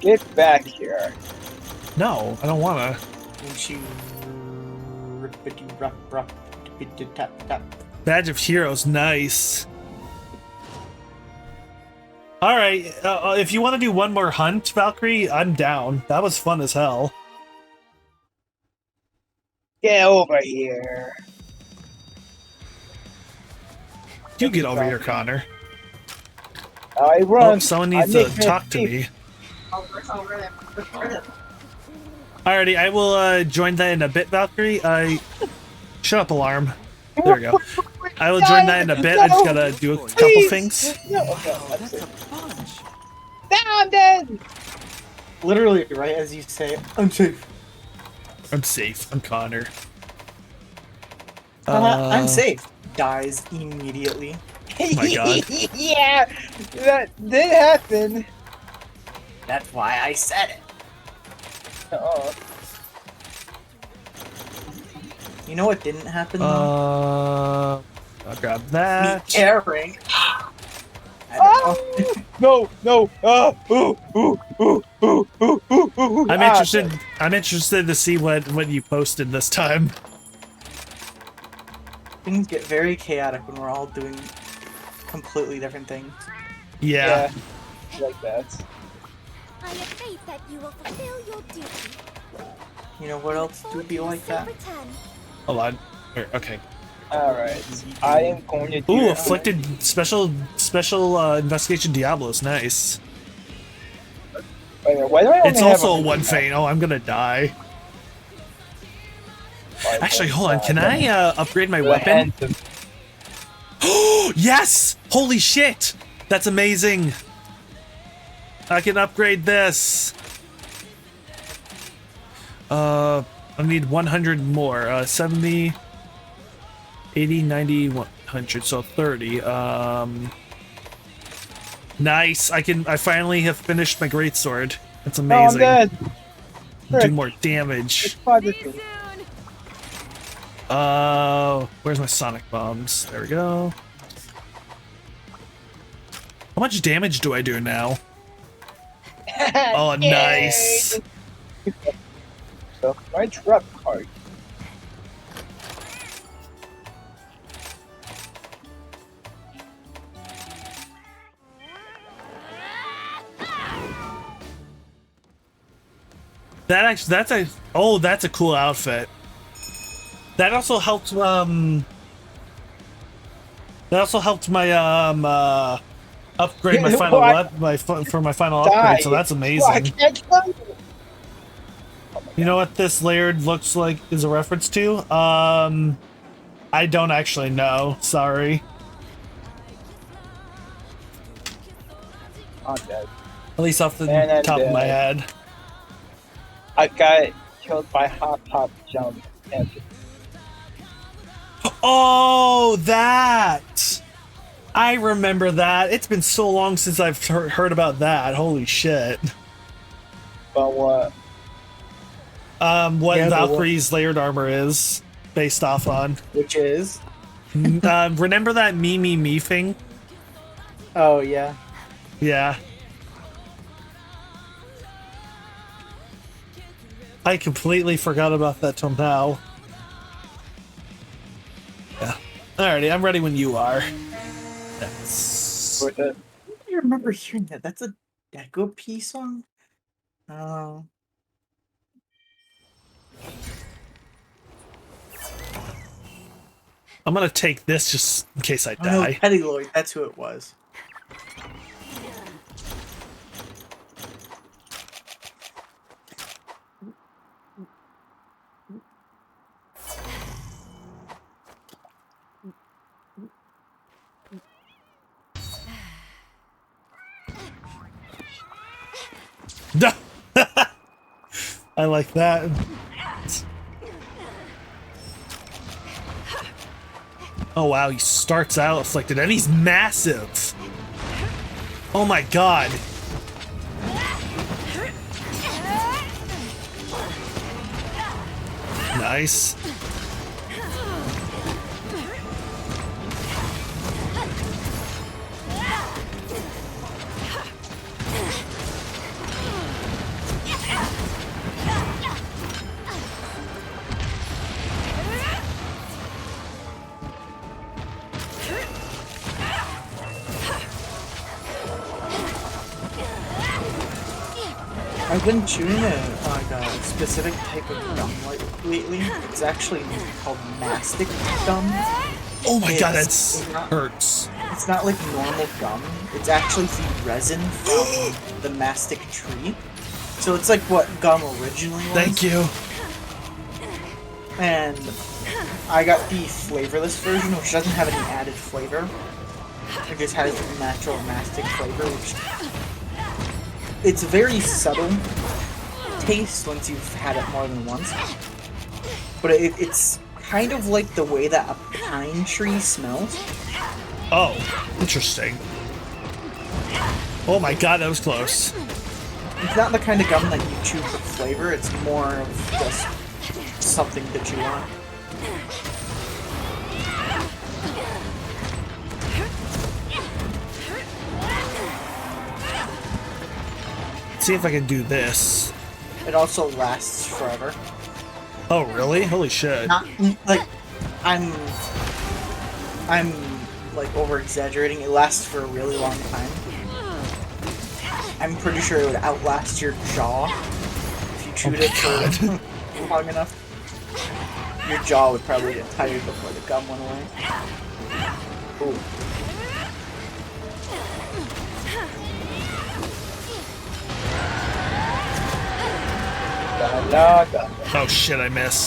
Get back here. No, I don't wanna. Badge of Heroes, nice. Alright, if you want to do one more hunt, Valkyrie, I'm down. That was fun as hell. Get over here. You get over here, Connor. I Oh, run. someone I needs to make talk to mistakes. me. Alrighty, I will join that in a bit, Valkyrie. Shut up, alarm. There we go. I will join that in a bit. I just gotta do a couple things. No, okay, Oh, that's that's it. a bunch. I'm dead. Literally, right as you say it, I'm safe. I'm safe. I'm Connor. I'm safe. Dies immediately. Oh my god. Yeah, that did happen. That's why I said it. Oh, You know what didn't happen though? I'll grab Me that. caring. I don't know. no. I'm interested. I'm interested to see what you posted this time. Things get very chaotic when we're all doing completely different things. Yeah. Like that. I have faith that you will fulfill your duty. You know what else would be like that? Hold on. Here, okay. Alright, I am going to do Ooh, it. afflicted special investigation Diablos. Nice. Wait, why do I only It's have also a 100 one now? feint. Oh, I'm gonna die. Alright, Actually, that's hold on. fine. Can I upgrade my The weapon? hands of- Oh, yes! Holy shit! That's amazing. I can upgrade this. I need 100 more. 70, 80, 90, 100. So 30. Nice. I finally have finished my greatsword. That's No, I'm amazing. dead. Do more damage. It's positive. Where's my sonic bombs? There we go. How much damage do I do now? Oh, nice. So, my trap card. That's a cool outfit. That also helped my upgrade my final for my final upgrade, so that's amazing. You know what this layered looks like is a reference to? I don't actually know. Sorry. I'm dead. At least off the And I'm top of my dead. head. I got killed by hop jump. Oh, that! I remember that. It's been so long since I've heard about that. Holy shit. But what? What Yeah, but Valkyrie's layered armor is based off on. Which is? Remember that me thing? Oh, yeah. Yeah. I completely forgot about that till now. Yeah. Alrighty, I'm ready when you are. That's... Worth it. I remember hearing that. That's a Deco P song? Oh. I'm gonna take this just in case I Oh no, die. Petty Lloyd, that's who it was. I like that. Oh wow, he starts out afflicted and he's massive. Oh my god. Nice. I've been chewing a specific type of gum lately. It's actually called mastic gum. Oh my god, It's that not- hurts. It's not like normal gum. It's actually the resin from the mastic tree. So it's like what gum originally was. Thank you. And I got the flavorless version, which doesn't have any added flavor. It just has the natural mastic flavor, which it's a very subtle taste once you've had it more than once. But it's kind of like the way that a pine tree smells. Oh, interesting. Oh my god, that was close. It's not the kind of gum that you chew for flavor, it's more of just something to chew on. Let's see if I can do this. It also lasts forever. Oh really? Holy shit. Not like I'm like over exaggerating. It lasts for a really long time. I'm pretty sure it would outlast your jaw if you chewed it for long enough. Your jaw would probably get tired before the gum went away. Ooh. Oh shit, I missed.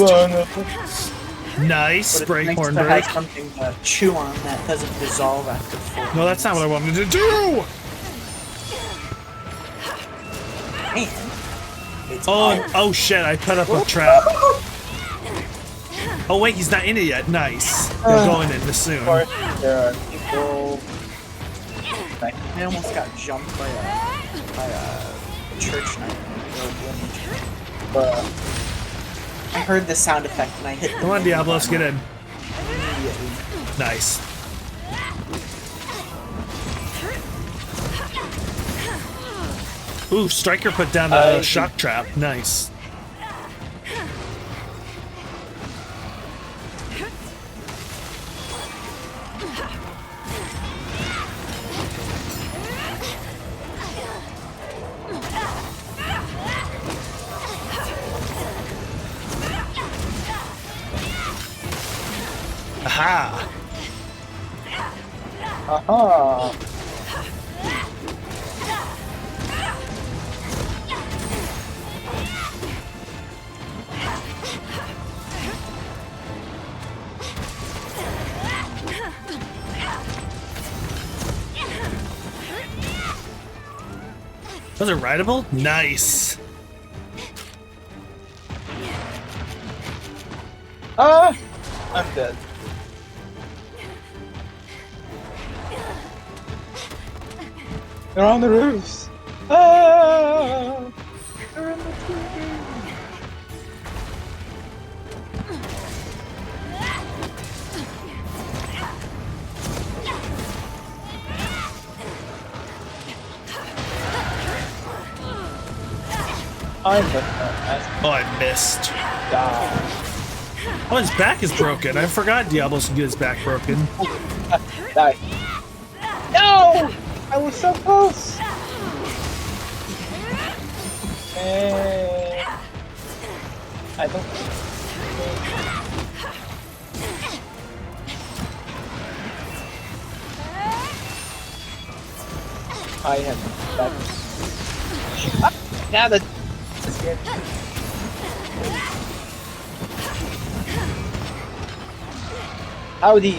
Nice. But Spray it's nice horn to break. have something to chew on that doesn't dissolve after 4 No, that's not what I wanted to do! Man. It's Oh shit, I put up a trap. Oh wait, he's not in it yet. Nice. We're going in this soon. There are people. I almost got jumped by a church knight. I heard the sound effect and I hit the Come on, menu Diablos, button get in. immediately. Nice. Ooh, Striker put down a shock trap. Nice. Aha! Aha! Was it rideable? Nice. Ah! I'm dead. They're on the roofs! Ah! They're on the roofs! Oh, I missed. Oh, his back is broken. I forgot Diablos can get his back broken. Die. No! I was so close! I don't... I have back. Now that... Howdy!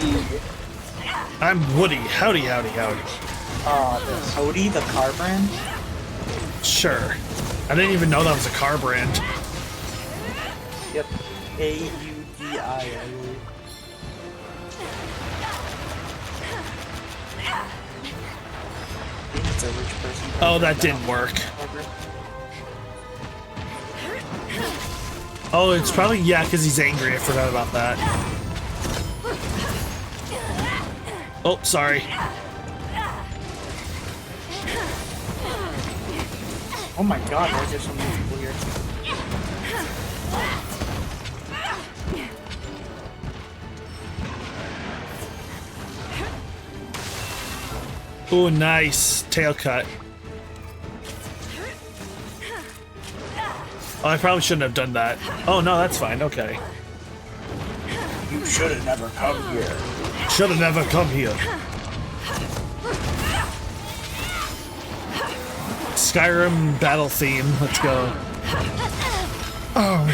I'm Woody. Howdy, howdy, howdy. Howdy, the car brand? Sure. I didn't even know that was a car brand. Yep. A-U-D-I, I believe. I think it's a rich person. Oh, that didn't work. Oh, it's probably, yeah, because he's angry. I forgot about that. Oh, sorry. Oh my god, why is there so many people here? Oh, nice. Tail cut. Oh, I probably shouldn't have done that. Oh, no, that's fine. Okay. You should have never come here. Should have never come here. Skyrim battle theme. Let's go. Oh.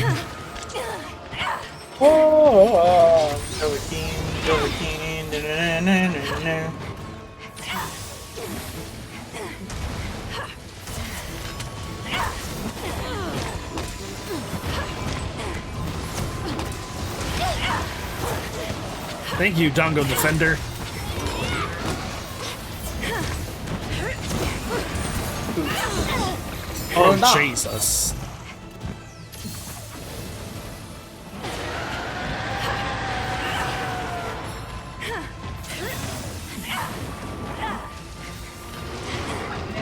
Oh, so keen, na-na-na-na-na. Thank you, Dongo Defender. Oh, no. Jesus.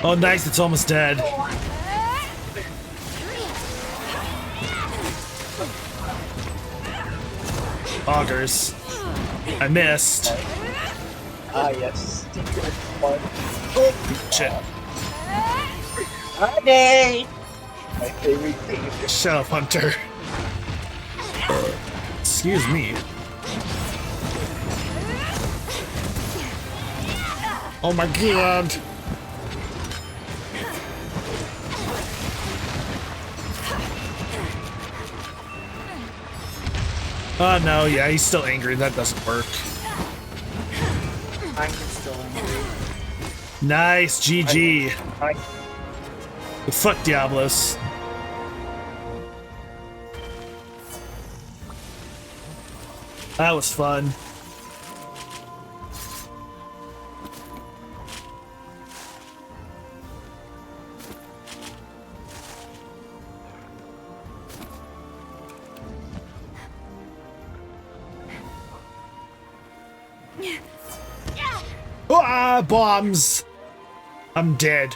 Oh, nice. It's almost dead. Augers. I missed. Ah, yes. Shit. Honey! My favorite thing. Shut up, Hunter. Excuse me. Oh my god. Oh no, yeah, he's still angry. That doesn't work. I'm still angry. Nice, GG. Fuck Diablos. That was fun. Ah, bombs! I'm dead.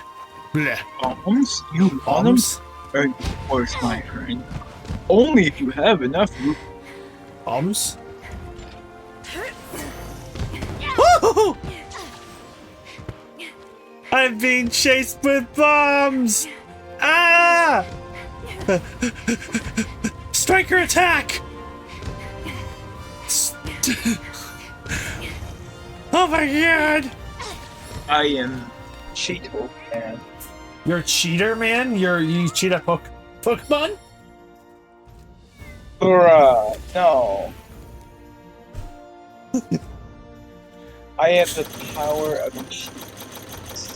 Bleh. Bombs? You want them? Of course, my friend. Only if you have enough room. Bombs? Woo! I'm being chased with bombs! Ah! Striker attack! Oh my god! I am Cheeto Man. You're a cheater, man? You cheat at Pokemon? Bruh, no. I have the power of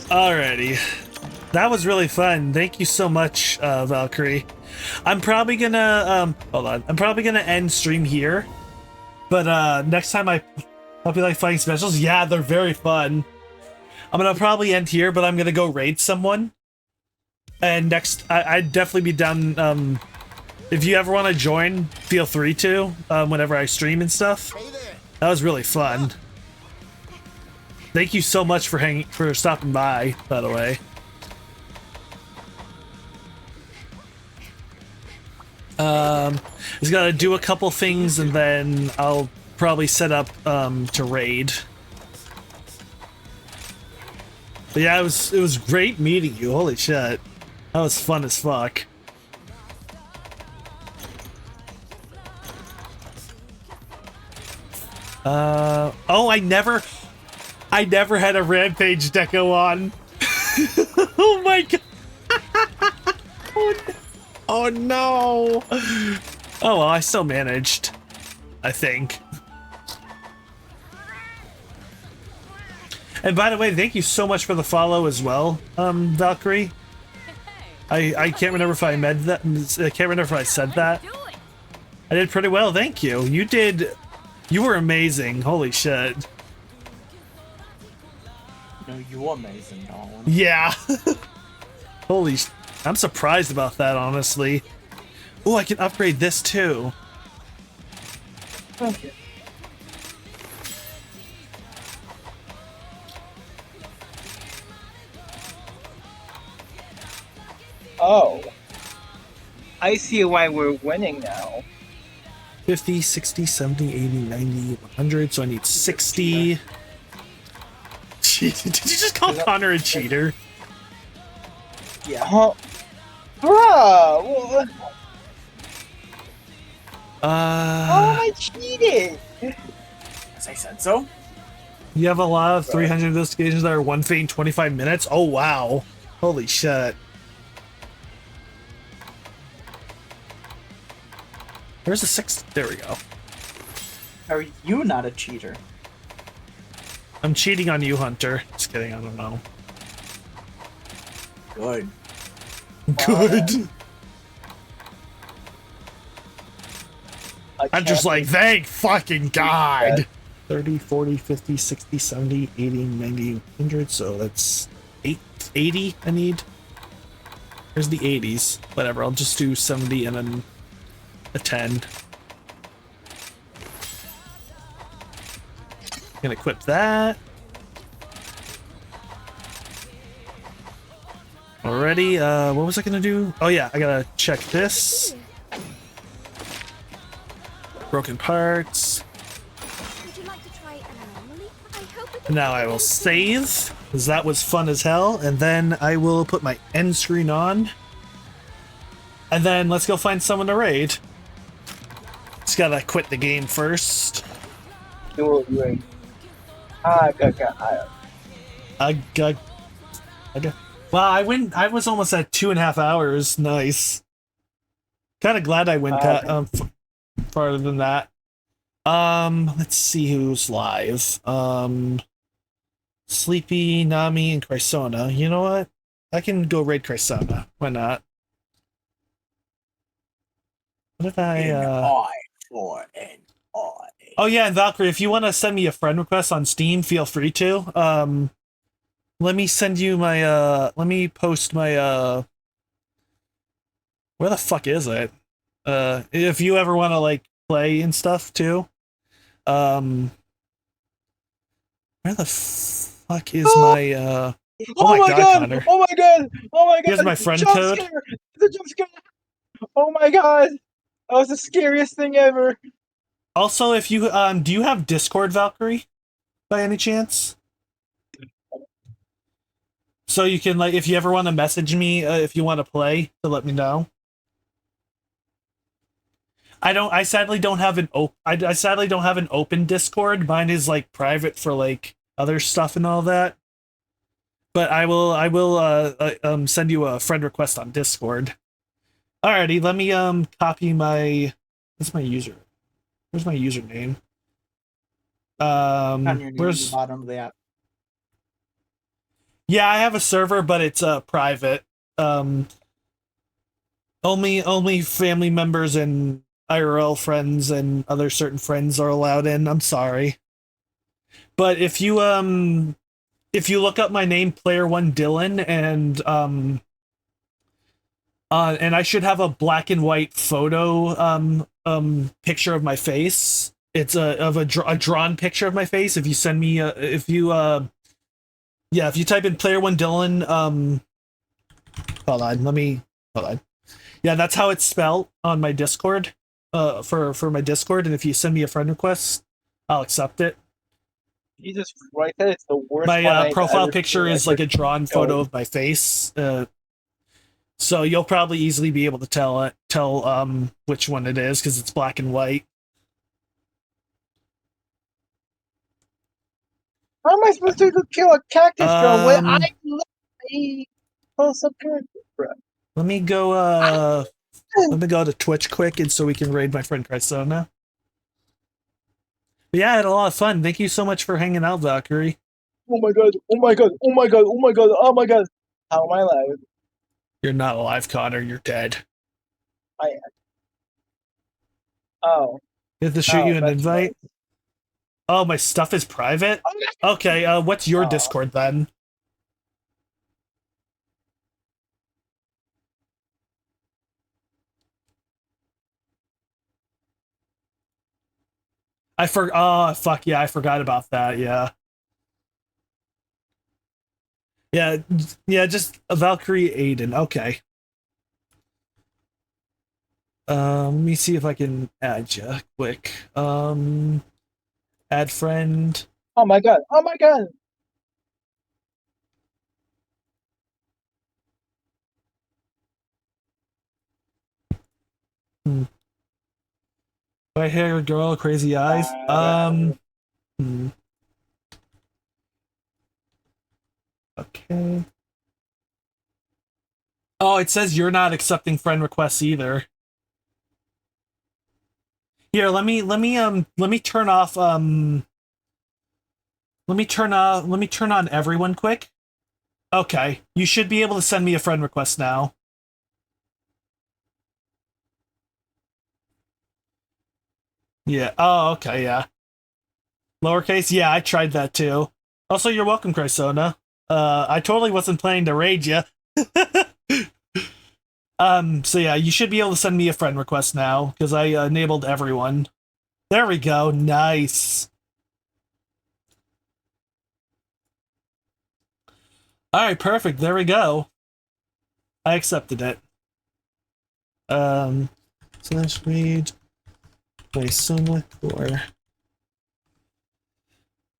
Alrighty. That was really fun. Thank you so much, Valkyrie. I'm probably gonna, hold on. I'm probably gonna end stream here. But, next time I'll be like fighting specials. Yeah, they're very fun. I'm gonna probably end here, but I'm gonna go raid someone. And next, I'd definitely be down, if you ever want to join, feel free to, whenever I stream and stuff. That was really fun. Thank you so much for stopping by the way. Just gotta do a couple things and then I'll probably set up to raid. But yeah, it was great meeting you. Holy shit. That was fun as fuck. Oh, I never had a Rampage deco on. Oh my god. Oh no. Oh well, I still managed, I think. And by the way, thank you so much for the follow as well, Valkyrie. I can't remember if I said that. I did pretty well, thank you. You were amazing. Holy shit. No, you amazing, Nolan. Yeah. I'm surprised about that, honestly. Oh, I can upgrade this too. Okay. Oh. I see why we're winning now. 50, 60, 70, 80, 90, 100. So I need 60. Did you just call Connor a cheater? Yeah. Huh? Bro! How am I cheating? As I said so. You have a lot of 300 investigations that are one fate in 25 minutes? Oh, wow. Holy shit. Where's the 6? There we go. Are you not a cheater? I'm cheating on you, Hunter. Just kidding, I don't know. Good. Good. I'm just like, thank fucking God. 30, 40, 50, 60, 70, 80, 90, 100. So that's 80 I need. Here's the 80s. Whatever, I'll just do 70 and then a 10. Gonna equip that. Alrighty, what was I gonna do? Oh yeah, I gotta check this. Broken parts. Would you like to try an anomaly? I hope we can Now I will save, because that was fun as hell, and then I will put my end screen on. And then let's go find someone to raid. Just gotta quit the game first. Do it, right. I got. Wow, I was almost at 2.5 hours. Nice. Kind of glad I went that farther than that. Let's see who's live. Sleepy, Nami, and Chrysona. You know what? I can go raid Chrysona. Why not? What if I Eye for an eye. Oh yeah, and Valkyrie, if you want to send me a friend request on Steam, feel free to. Let me send you my let me post my where the fuck is it? If you ever want to like play and stuff too. Where the fuck is my Oh my god! Connor. Oh my god! Oh my god! Here's my friend Jump code. Scare. The jump scare! Oh my god! That was the scariest thing ever. Also, if you do you have Discord, Valkyrie, by any chance? So you can like, if you ever want to message me, if you want to play, to let me know. I sadly don't have an I sadly don't have an open Discord. Mine is like private for like other stuff and all that. But I will send you a friend request on Discord. Alrighty, let me copy my. What's my user? Where's my username? On your name Where's at the bottom of the app? Yeah, I have a server, but it's private. Only family members and IRL friends and other certain friends are allowed in. I'm sorry. But if you look up my name, Player One Dylan, and I should have a black and white photo picture of my face. It's a drawn picture of my face. If you send me if you type in Player One Dylan, hold on. Yeah, that's how it's spelled on my Discord. For my Discord, and if you send me a friend request, I'll accept it. Jesus Christ, that is the worst. My profile picture is like a drawn photo of my face. So you'll probably easily be able to tell which one it is because it's black and white. How am I supposed to kill a cactus drum when I literally post a character, bro? Let me go to Twitch quick and so we can raid my friend Chrysona. But yeah, I had a lot of fun. Thank you so much for hanging out, Valkyrie. Oh my god, oh my god, oh my god, oh my god, oh my god. How am I alive? You're not alive, Connor. You're dead. I am. Oh, You have to shoot you an that's invite. right. Oh, my stuff is private? Okay, what's your Discord then? Oh, fuck yeah, I forgot about that, yeah. Yeah, yeah, just a Valkyrie Aiden, okay. Let me see if I can add you quick. Add friend. Oh my god! Oh my god! White hair girl, crazy eyes. Hmm. Okay. Oh, it says you're not accepting friend requests either. Here, let me turn off let me turn on everyone quick. Okay. You should be able to send me a friend request now. Yeah. Oh, okay, yeah. Lowercase? Yeah, I tried that too. Also, you're welcome, Chrysona. I totally wasn't planning to raid you. So yeah, you should be able to send me a friend request now, because I enabled everyone. There we go. Nice. Alright, perfect. There we go. I accepted it. Slash read Chrysona Core.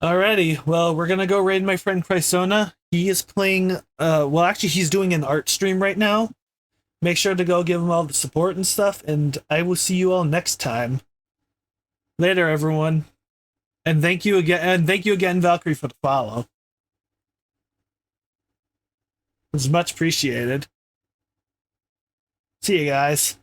Alrighty, well, we're gonna go raid my friend Chrysona. He is playing, well, actually, he's doing an art stream right now. Make sure to go give him all the support and stuff, and I will see you all next time. Later, everyone. And thank you again, Valkyrie, for the follow. It was much appreciated. See you guys.